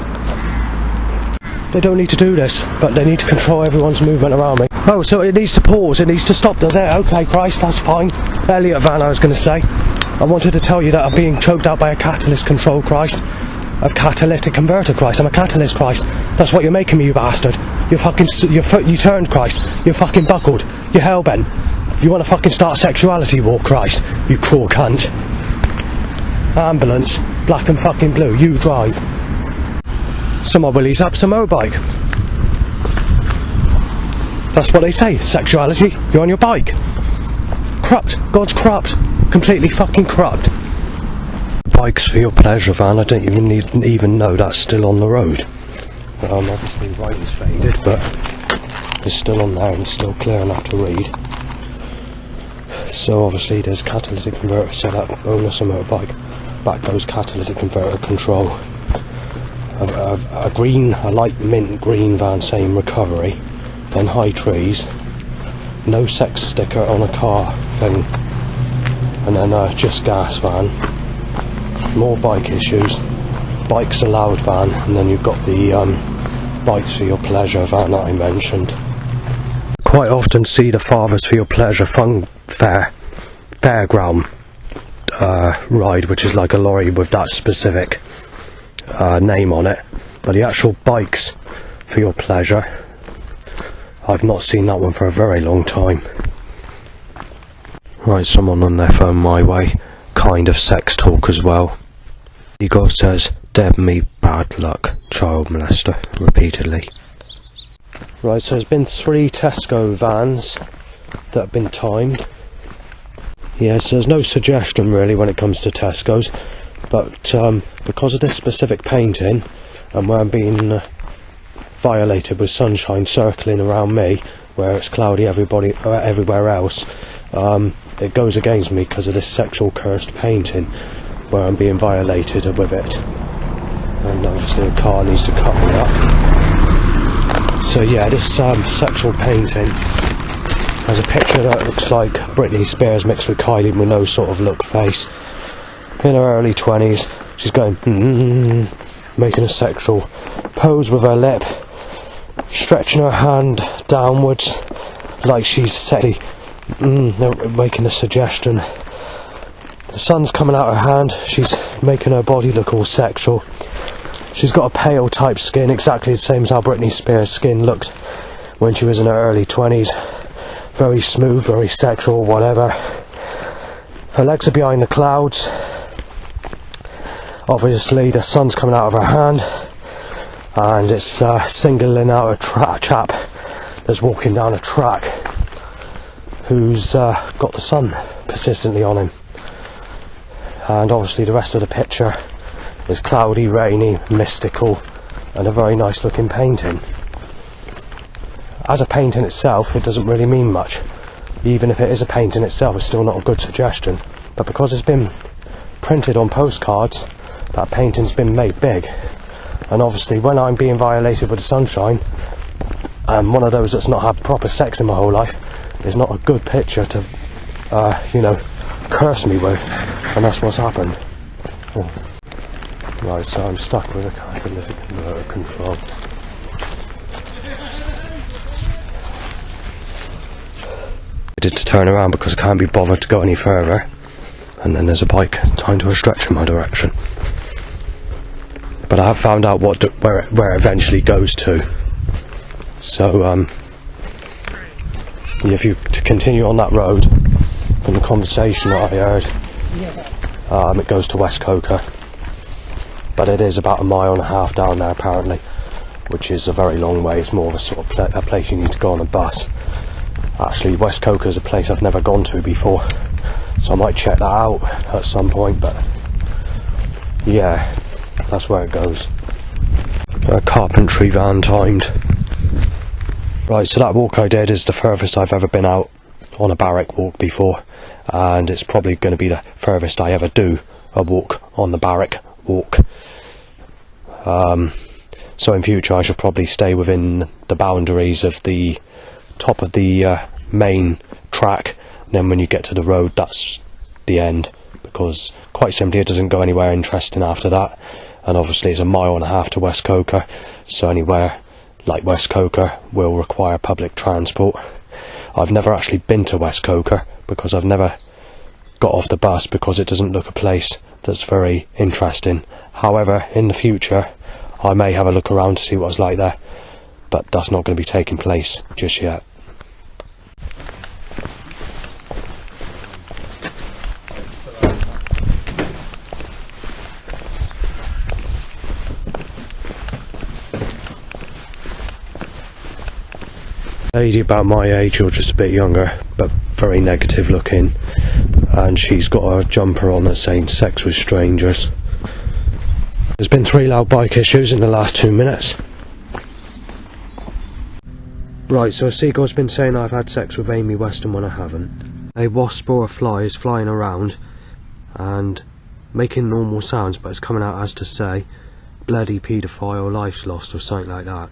They don't need to do this, but they need to control everyone's movement around me. Oh, so it needs to pause, it needs to stop, does it? Okay, Christ, that's fine. Elliot Van, I was going to say. I wanted to tell you that I'm being choked out by a catalyst control, Christ. A catalytic converter, Christ. I'm a catalyst, Christ. That's what you're making me, you bastard. You turned, Christ. You're fucking buckled. You're hellbent. You want to fucking start a sexuality war, Christ. You cruel cunt. Ambulance, black and fucking blue. You drive. Some old willies up some motorbike. That's what they say. Sexuality. You're on your bike. Corrupt. God's corrupt. Completely fucking corrupt. Bikes for your pleasure, Van. I don't even know that's still on the road. Obviously writing's faded, but it's still on there and still clear enough to read. So obviously there's catalytic converter set up, bonus a motorbike. Back goes catalytic converter control. A light mint green van saying recovery. Then high trees. No sex sticker on a car thing. And then just gas van. More bike issues. Bikes allowed van. And then you've got the bikes for your pleasure van that I mentioned. Quite often see the fathers for your pleasure fairground ride, which is like a lorry with that specific name on it. But the actual bikes for your pleasure, I've not seen that one for a very long time. Right, someone on their phone my way. Kind of sex talk as well. Igor says, "Deb me bad luck, child molester," repeatedly. Right, so there's been 3 Tesco vans that have been timed. Yes, there's no suggestion really when it comes to Tesco's, but because of this specific painting, and where I'm being violated with sunshine circling around me, where it's cloudy everywhere else, it goes against me because of this sexual cursed painting, where I'm being violated with it. And obviously a car needs to cut me up. So yeah, this sexual painting has a picture that looks like Britney Spears mixed with Kylie with no sort of look face. In her early 20s, she's going making a sexual pose with her lip, stretching her hand downwards like she's sexy, making a suggestion. The sun's coming out her hand, she's making her body look all sexual. She's got a pale type skin, exactly the same as how Britney Spears' skin looked when she was in her early 20s. Very smooth, very sexual, whatever. Her legs are behind the clouds. Obviously the sun's coming out of her hand, and it's singling out a chap that's walking down a track who's got the sun persistently on him. And obviously the rest of the picture is cloudy, rainy, mystical, and a very nice looking painting. As a painting itself, it doesn't really mean much. Even if it is a painting itself, it's still not a good suggestion. But because it's been printed on postcards, that painting's been made big. And obviously when I'm being violated with the sunshine, I'm one of those that's not had proper sex in my whole life, is not a good picture to, curse me with. And that's what's happened. Oh. Right, so I'm stuck with a catalytic converter control. I did to turn around because I can't be bothered to go any further. And then there's a bike trying to stretch in my direction. But I have found out where it eventually goes to. So, if you continue on that road, from the conversation that I heard, it goes to West Coker. But it is about 1.5 miles down there apparently, which is a very long way. It's more of a sort of a place you need to go on a bus. Actually, West Coker is a place I've never gone to before. so I might check that out at some point, but yeah, that's where it goes. A carpentry van timed. Right, so that walk I did is the furthest I've ever been out on a barrack walk before, and it's probably going to be the furthest I ever do a walk on the barrack walk. So in future I should probably stay within the boundaries of the top of the main track, and then when you get to the road, that's the end, because quite simply it doesn't go anywhere interesting after that. And obviously it's a mile and a half to West Coker, so anywhere like West Coker will require public transport. I've never actually been to West Coker because I've never got off the bus, because it doesn't look a place that's very interesting. However, in the future I may have a look around to see what's like there, but that's not going to be taking place just yet. Lady about my age or just a bit younger, but very negative looking, and she's got a jumper on that's saying sex with strangers. There's been 3 loud bike issues in the last 2 minutes. Right, so a seagull's been saying I've had sex with Amy Weston when I haven't. A wasp or a fly is flying around and making normal sounds, but it's coming out as to say bloody paedophile, life's lost, or something like that.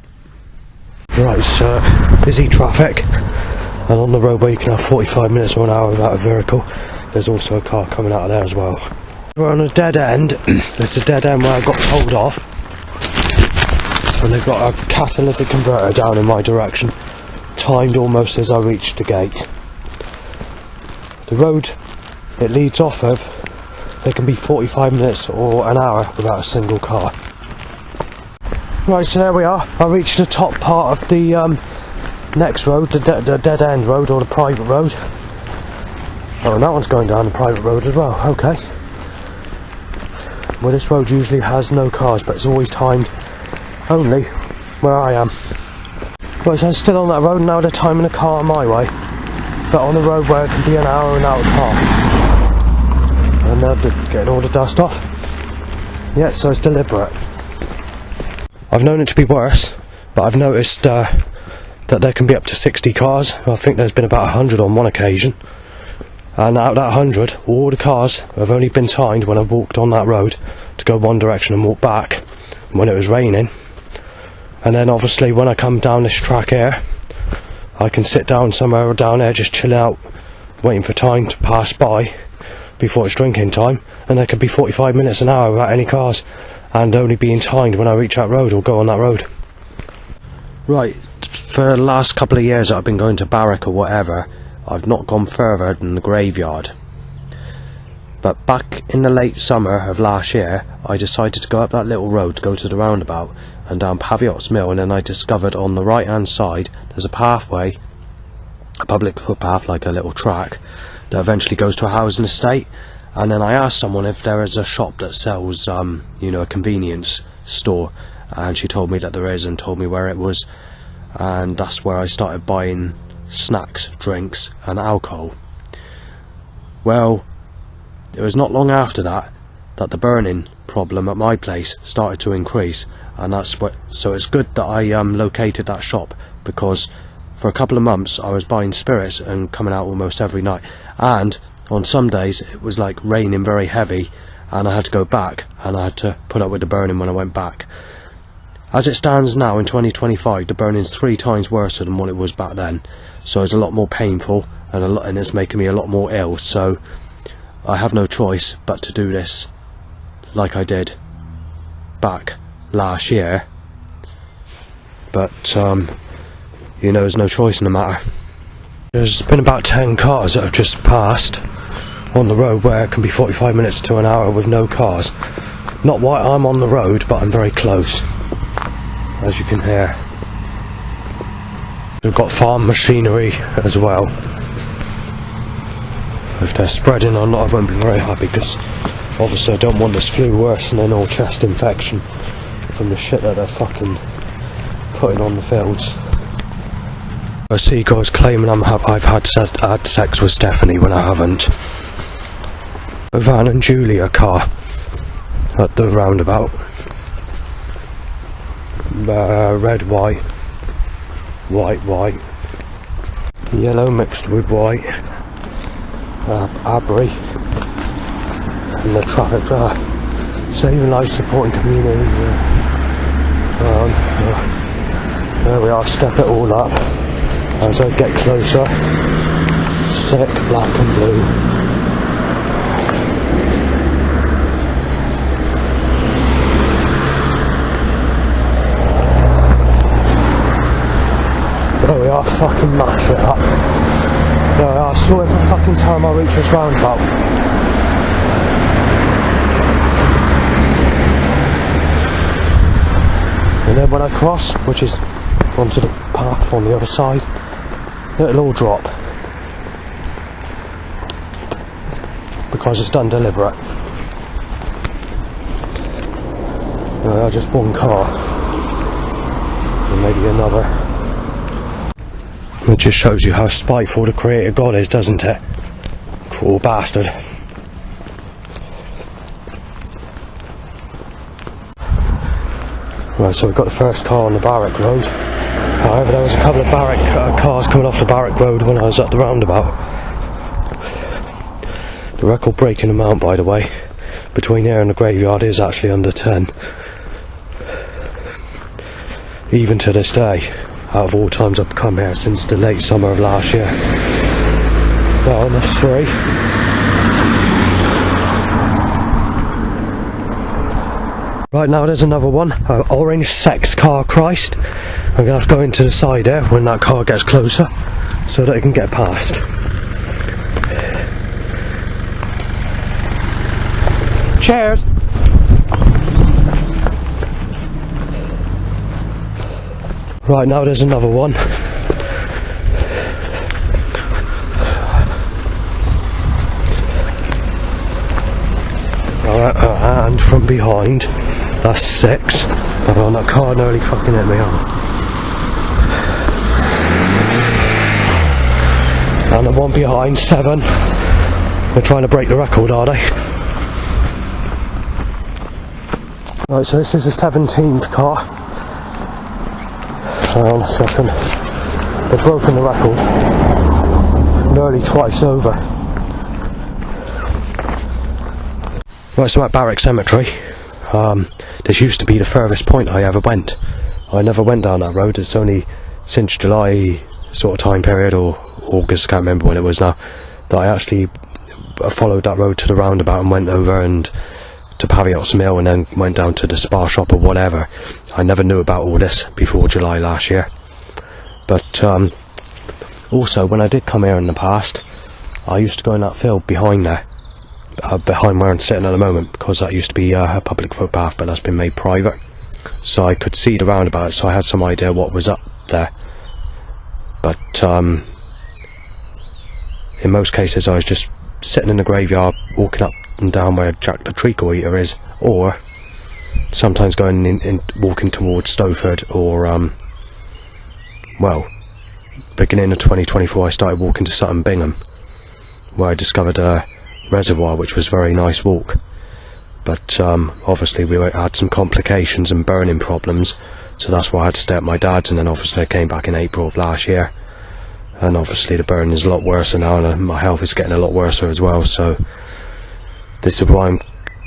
Right, so busy traffic, and on the road where you can have 45 minutes or an hour without a vehicle, there's also a car coming out of there as well. We're on a dead end. There's a dead end where I got told off, and they've got a catalytic converter down in my direction, timed almost as I reached the gate. The road it leads off of, there can be 45 minutes or an hour without a single car. Right, so there we are. I reached the top part of the next road, the dead end road, or the private road. Oh, and that one's going down the private road as well. Okay. Well, this road usually has no cars, but it's always timed only where I am. Right, so I'm still on that road, now they're timing a car my way, but on the road where it can be an hour and out of car. And now they're getting all the dust off. Yeah, so it's deliberate. I've known it to be worse, but I've noticed that there can be up to 60 cars. I think there's been about 100 on one occasion. And out of that 100, all the cars have only been timed when I walked on that road to go one direction and walk back when it was raining. And then obviously when I come down this track here, I can sit down somewhere down there just chilling out, waiting for time to pass by before it's drinking time, and there could be 45 minutes an hour without any cars, and only being timed when I reach that road or go on that road. Right, for the last couple of years that I've been going to barrack or whatever, I've not gone further than the graveyard. But back in the late summer of last year, I decided to go up that little road to go to the roundabout and down Paviot's Mill, and then I discovered on the right hand side there's a pathway, a public footpath, like a little track, that eventually goes to a housing estate. And then I asked someone if there is a shop that sells, you know, a convenience store, and she told me that there is, and told me where it was, and that's where I started buying snacks, drinks and alcohol. Well, it was not long after that that the burning problem at my place started to increase, and that's what, so it's good that I located that shop, because for a couple of months I was buying spirits and coming out almost every night, and on some days it was like raining very heavy and I had to go back, and I had to put up with the burning when I went back. As it stands now in 2025, the burning's 3 times worse than what it was back then, so it's a lot more painful, and it's making me a lot more ill, so I have no choice but to do this like I did back last year. But you know, there's no choice in the matter. There's been about 10 cars that have just passed on the road where it can be 45 minutes to an hour with no cars. Not while I'm on the road, but I'm very close, as you can hear. We've got farm machinery as well. If they're spreading or not, I won't be very happy, because obviously I don't want this flu worsening or chest infection from the shit that they're fucking putting on the fields. I see guys claiming I've had sex with Stephanie when I haven't. A Van and Julia car at the roundabout. Red, white, white, white, yellow mixed with white, Abri, and the traffic saving lives, supporting communities. There we are, step it all up as I get closer. Thick black and blue. There we are, fucking mash it up. There we are, so every fucking time I reach this roundabout. And then when I cross, which is onto the path on the other side, it'll all drop. Because it's done deliberate. There we are, just one car. And maybe another. It just shows you how spiteful the Creator God is, doesn't it? Cruel bastard. Right, so we've got the first car on the Barrack Road. However, there was a couple of cars coming off the Barrack Road when I was at the roundabout. The record breaking amount, by the way, between here and the graveyard is actually under 10. Even to this day. Out of all times I've come here since the late summer of last year. Well, and that's 3. Right, now there's another one. Orange sex car Christ. I'm going to have to go into the side there when that car gets closer so that it can get past. Cheers! Right, now there's another one. Alright, and from behind, that's 6. Oh, that car nearly fucking hit me on. And the one behind, 7. They're trying to break the record, are they? Right, so this is the 17th car. Hang on a second. They've broken the record. Nearly twice over. Right, so I'm at Barrack Cemetery. This used to be the furthest point I ever went. I never went down that road. It's only since July sort of time period, or August, can't remember when it was now, that I actually followed that road to the roundabout and went over and to Paviot's Mill and then went down to the Spa Shop or whatever. I never knew about all this before July last year. But also, when I did come here in the past, I used to go in that field behind there, behind where I'm sitting at the moment, because that used to be a public footpath, but that's been made private. So I could see the roundabout, so I had some idea what was up there. But in most cases I was just sitting in the graveyard, walking up and down where Jack the Treacle Eater is, or sometimes going in walking towards Stowford, or well, beginning of 2024 I started walking to Sutton Bingham, where I discovered a reservoir, which was a very nice walk. But obviously we had some complications and burning problems, so that's why I had to stay at my dad's, and then obviously I came back in April of last year, and obviously the burning is a lot worse now, and my health is getting a lot worse as well. So this is why I'm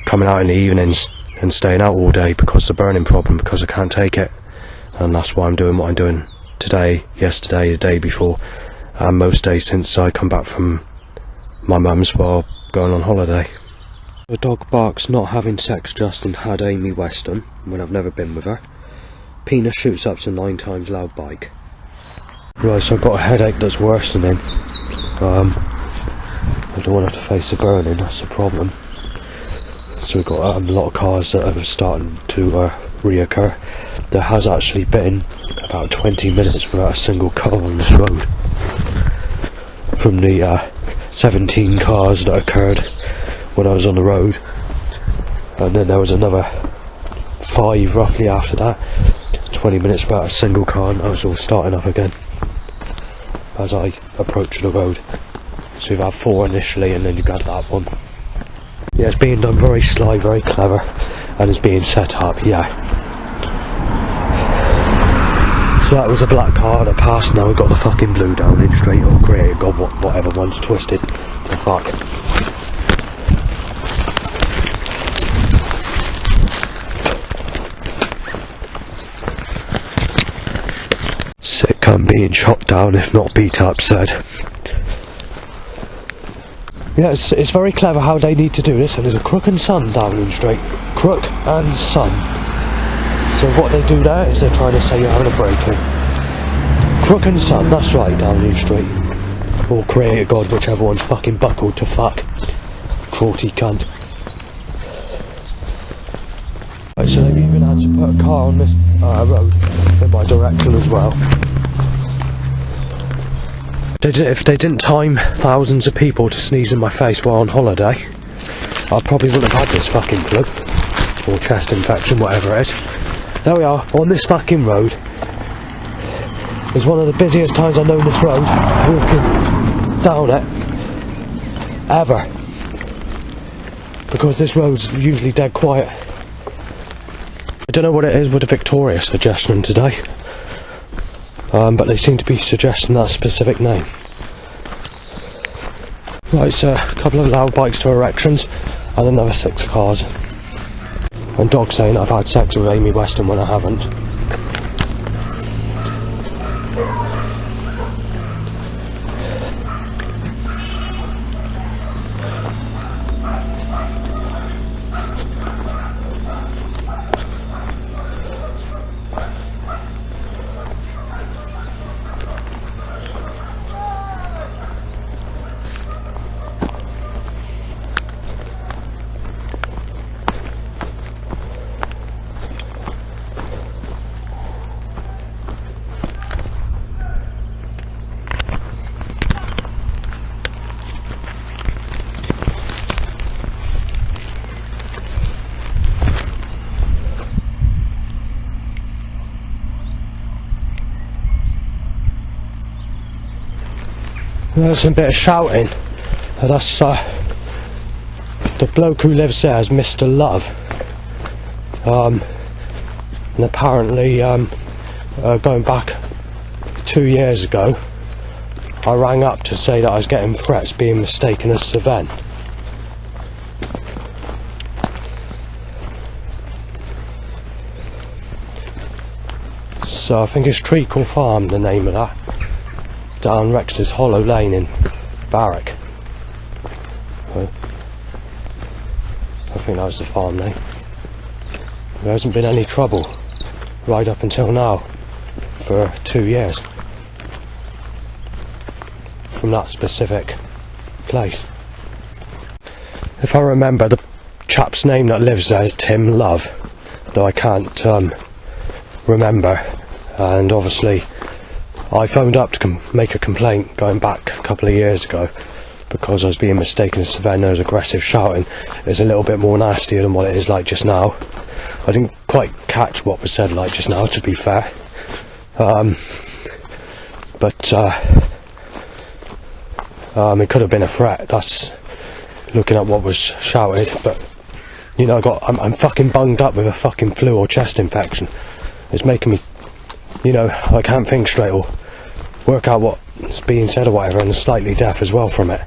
coming out in the evenings and staying out all day, because of the burning problem, because I can't take it. And that's why I'm doing what I'm doing today, yesterday, the day before, and most days since I come back from my mum's while going on holiday. The dog barks not having sex. Justin had Amy Weston when I've never been with her. Penis shoots up to 9 times loud bike. Right, so I've got a headache that's worsening. I don't want to have to face the burning, that's the problem. So we've got a lot of cars that are starting to reoccur. There has actually been about 20 minutes without a single car on this road. From the 17 cars that occurred when I was on the road. And then there was another 5 roughly after that. 20 minutes without a single car, and that was all starting up again as I approached the road. So you've had 4 initially, and then you got that one. Yeah, it's being done very sly, very clever, and it's being set up, yeah. So that was a black car that passed, now we've got the fucking blue down in straight or grey, God, whatever one's twisted to fuck. Sick cunt being shot down, if not beat up, said. Yeah, it's very clever how they need to do this, and there's a crook and son down in straight. Crook and son. So what they do there is they're trying to say you're having a break-in. Crook and son, that's right, down in straight. Or creator God, whichever one's fucking buckled to fuck. Crawty cunt. Right, so they've even had to put a car on this road in my direction as well. If they didn't time thousands of people to sneeze in my face while on holiday, I probably wouldn't have had this fucking flu, or chest infection, whatever it is. There we are, on this fucking road. It's one of the busiest times I've known this road, walking down it, ever. Because this road's usually dead quiet. I don't know what it is with the Victoria suggestion today. But they seem to be suggesting that specific name. Right, so a couple of loud bikes to Erections and another 6 cars. And dog saying I've had sex with Amy Weston when I haven't. There's a bit of shouting. That's the bloke who lives there is Mr. Love. And apparently, going back 2 years ago, I rang up to say that I was getting threats being mistaken as Sven. So I think it's Treacle Farm, the name of that. Down Rex's Hollow Lane in Barrack. I think that was the farm name. There hasn't been any trouble right up until now for 2 years from that specific place. If I remember, the chap's name that lives there is Tim Love, though I can't remember, and obviously I phoned up to make a complaint going back a couple of years ago because I was being mistaken as Sven. There was aggressive shouting. It's a little bit more nastier than what it is like just now. I didn't quite catch what was said like just now, to be fair. But it could have been a threat. That's looking at what was shouted. But you know, I'm fucking bunged up with a fucking flu or chest infection. It's making me, you know, I can't think straight or work out what's being said or whatever, and I'm slightly deaf as well from it.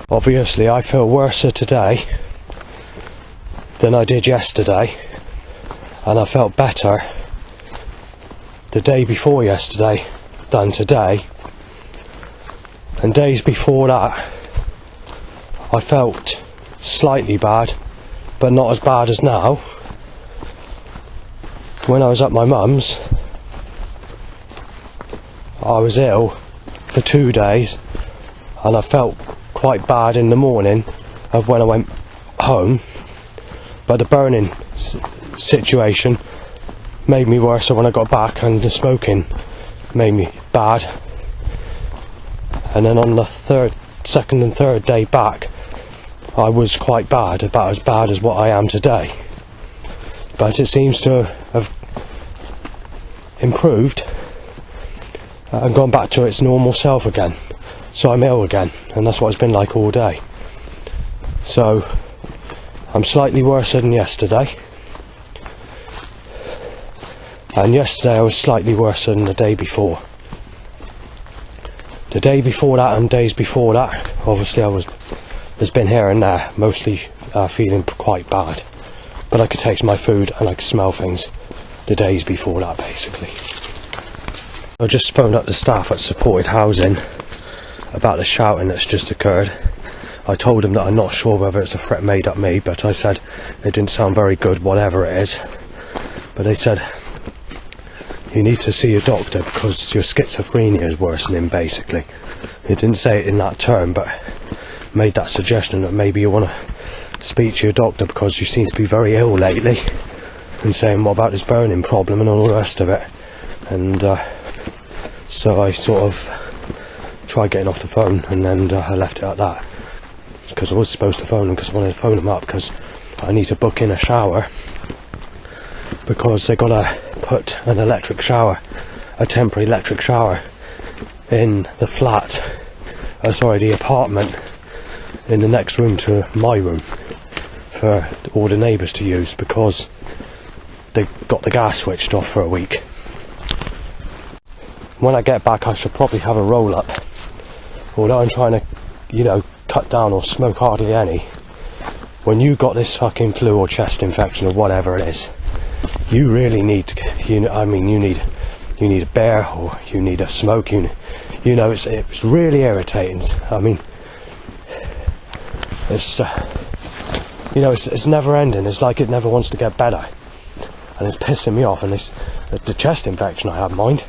Obviously I feel worse today than I did yesterday, and I felt better the day before yesterday than today, and days before that I felt slightly bad, but not as bad as now. When I was at my mum's, I was ill for 2 days, and I felt quite bad in the morning of when I went home, but the burning situation made me worse when I got back, and the smoking made me bad. And then on the second and third day back, I was quite bad, about as bad as what I am today. But it seems to have improved and gone back to its normal self again. So I'm ill again, and that's what it's been like all day. So I'm slightly worse than yesterday, and yesterday I was slightly worse than the day before. The day before that and days before that, obviously there's been here and there, mostly feeling quite bad, but I could taste my food and I could smell things the days before that, basically. I just phoned up the staff at supported housing about the shouting that's just occurred. I told them that I'm not sure whether it's a threat made at me, but I said it didn't sound very good, whatever it is. But they said, you need to see a doctor because your schizophrenia is worsening, basically. It didn't say it in that term, but made that suggestion that maybe you want to speak to your doctor because you seem to be very ill lately, and saying what about this burning problem and all the rest of it. And so I sort of tried getting off the phone, and then I left it at that, because I was supposed to phone them because I wanted to phone them up because I need to book in a shower, because they got to put an electric shower, a temporary electric shower in the flat, the apartment in the next room to my room for all the neighbours to use, because they got the gas switched off for a week. When I get back I should probably have a roll up, although I'm trying to, cut down or smoke hardly any. When you got this fucking flu or chest infection or whatever it is, you really need to, you need a bear or you need a smoke. It's really irritating. I mean, it's it's never ending. It's like it never wants to get better, and it's pissing me off. And it's the chest infection I have, mind,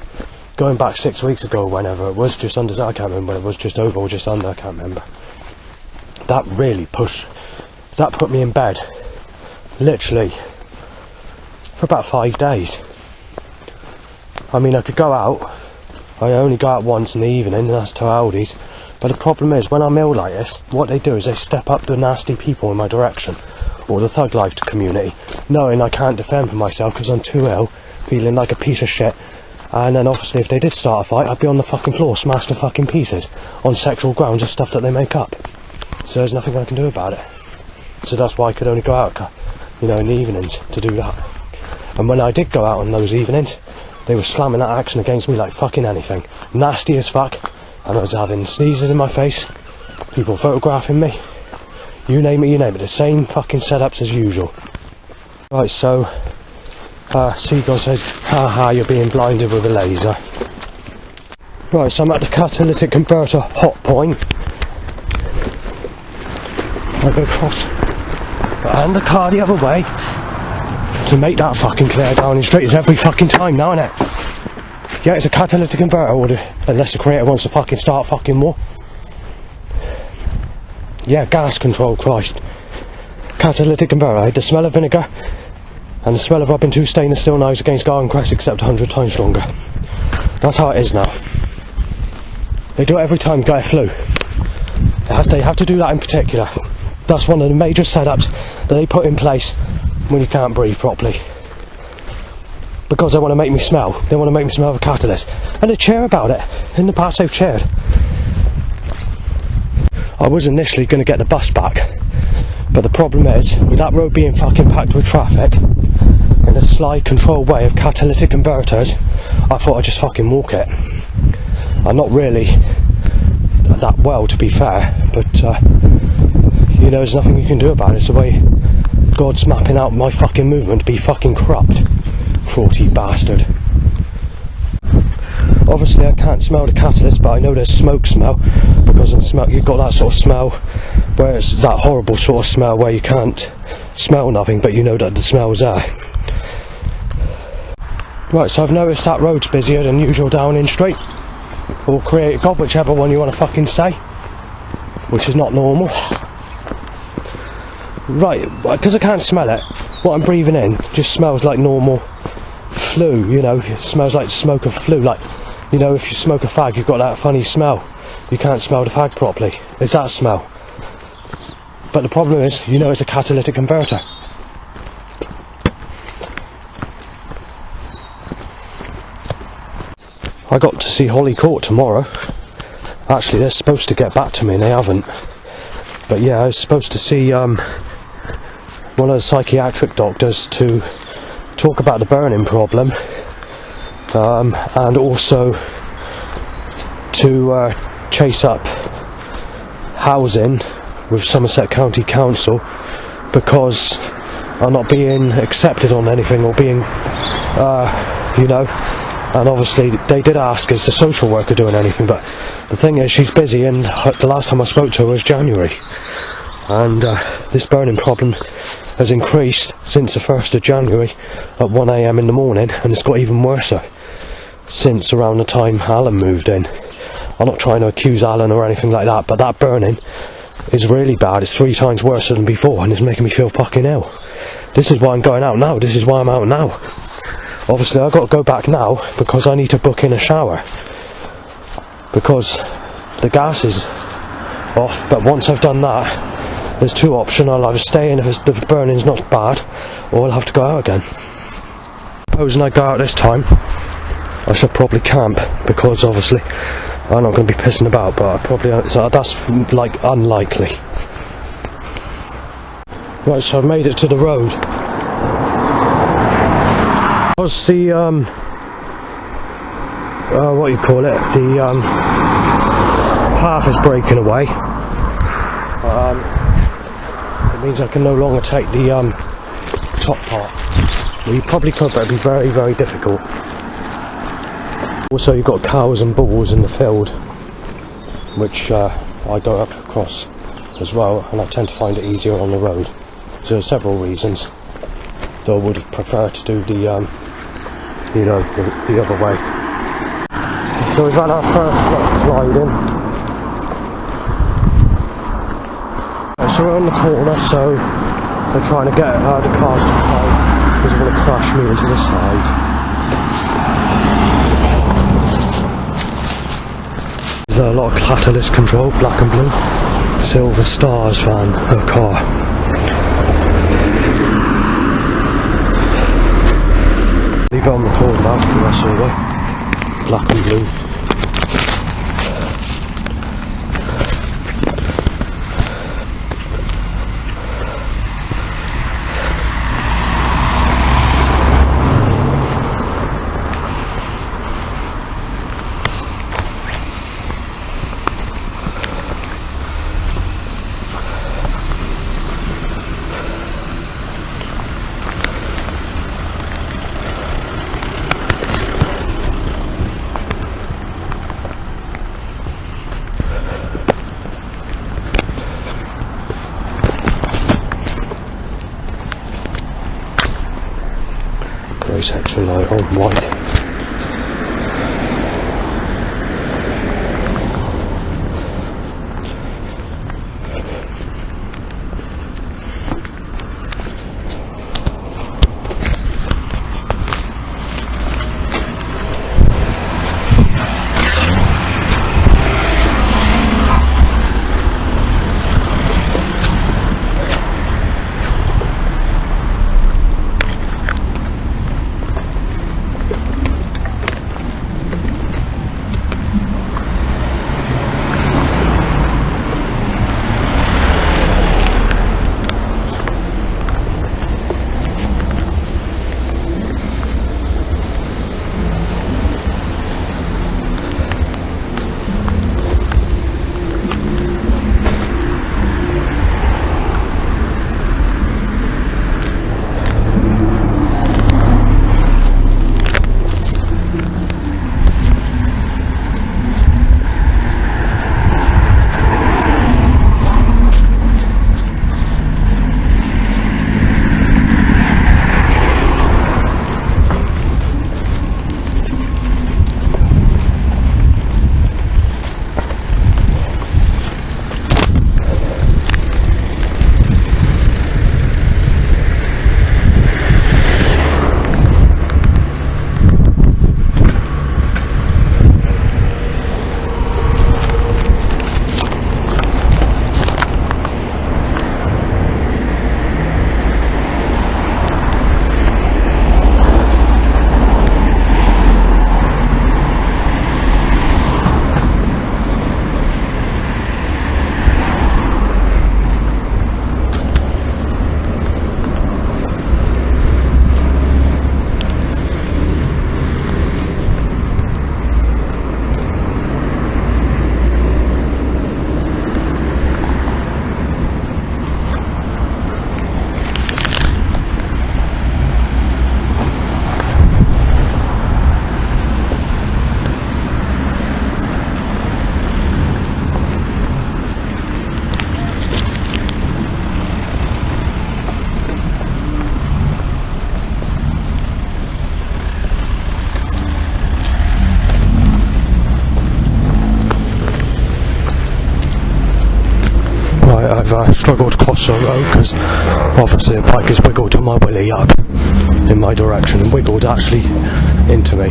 going back 6 weeks ago, whenever it was, just under, I can't remember, it was just over or just under, I can't remember. That really put me in bed, literally, for about 5 days. I mean, I could go out. I only go out once in the evening, and that's to Aldi's. But the problem is, when I'm ill like this, what they do is they step up the nasty people in my direction, or the thug life community, knowing I can't defend for myself because I'm too ill, feeling like a piece of shit. And then obviously if they did start a fight, I'd be on the fucking floor, smashed to fucking pieces, on sexual grounds of stuff that they make up. So there's nothing I can do about it. So that's why I could only go out, in the evenings to do that. And when I did go out on those evenings, they were slamming that action against me like fucking anything. Nasty as fuck. And I was having sneezes in my face, people photographing me, you name it, the same fucking setups as usual. Right, so, Seagull says, haha, you're being blinded with a laser. Right, so I'm at the catalytic converter hot point. I go across, and the car the other way, to make that fucking clear down and straight. It's every fucking time now, isn't it? Yeah, it's a catalytic converter, unless the creator wants to fucking start fucking war. Yeah, gas control, Christ. Catalytic converter. I had the smell of vinegar and the smell of rubbing 2 stainless steel knives against garden crest, except 100 times stronger. That's how it is now. They do it every time you get a flu. They have to do that in particular. That's one of the major setups that they put in place when you can't breathe properly. Because they want to make me smell. They want to make me smell of a catalyst. And they cheer about it. In the past they've cheered. I was initially going to get the bus back. But the problem is, with that road being fucking packed with traffic, in a sly controlled way of catalytic converters, I thought I'd just fucking walk it. I'm not really that well, to be fair. But, there's nothing you can do about it. It's the way God's mapping out my fucking movement to be fucking corrupt. Crotty bastard. Obviously I can't smell the catalyst, but I know there's smoke smell, because in smoke you've got that sort of smell where it's that horrible sort of smell where you can't smell nothing, but you know that the smell's there. Right, so I've noticed that road's busier than usual down in Street, or Creative God, whichever one you want to fucking say, which is not normal. Right, because I can't smell it, what I'm breathing in just smells like normal flu, it smells like the smoke of flu, like, if you smoke a fag you've got that funny smell, you can't smell the fag properly, it's that smell. But the problem is, it's a catalytic converter. I got to see Holly Court tomorrow. Actually, they're supposed to get back to me and they haven't. But yeah, I was supposed to see one of the psychiatric doctors to talk about the burning problem, and also to chase up housing with Somerset County Council, because I'm not being accepted on anything or being, you know. And obviously they did ask, is the social worker doing anything, but the thing is, she's busy, and the last time I spoke to her was January, and this burning problem has increased since the 1st of January at 1 AM in the morning, and it's got even worse since around the time Alan moved in. I'm not trying to accuse Alan or anything like that, but that burning is really bad. It's 3 times worse than before, and it's making me feel fucking ill. This is why I'm going out now. This is why I'm out now. Obviously I've got to go back now because I need to book in a shower, because the gas is off. But once I've done that, there's 2 options. I'll either stay in if the burning's not bad, or I'll have to go out again. Supposing I go out this time, I should probably camp, because obviously I'm not going to be pissing about, but that's like unlikely. Right, so I've made it to the road. Because the what you call it, the path is breaking away. It means I can no longer take the top part. Well, you probably could, but it'd be very, very difficult. Also, you've got cows and bulls in the field, which I go up across as well, and I tend to find it easier on the road. So there are several reasons, though I would prefer to do the you know, the other way. So we've had our first ride in. So we're on the corner, so they're trying to get the cars to fight, because they're going to crash me into the side. There's a lot of catalyst control, black and blue. Silver Stars van, her car. Leave it on the floor now, that's all right. Black and blue. Race extra light on white. I've struggled to cross the road because obviously the bike has wiggled to my willy up in my direction and wiggled actually into me.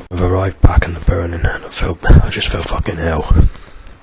I've arrived back in the burning and I just feel fucking hell.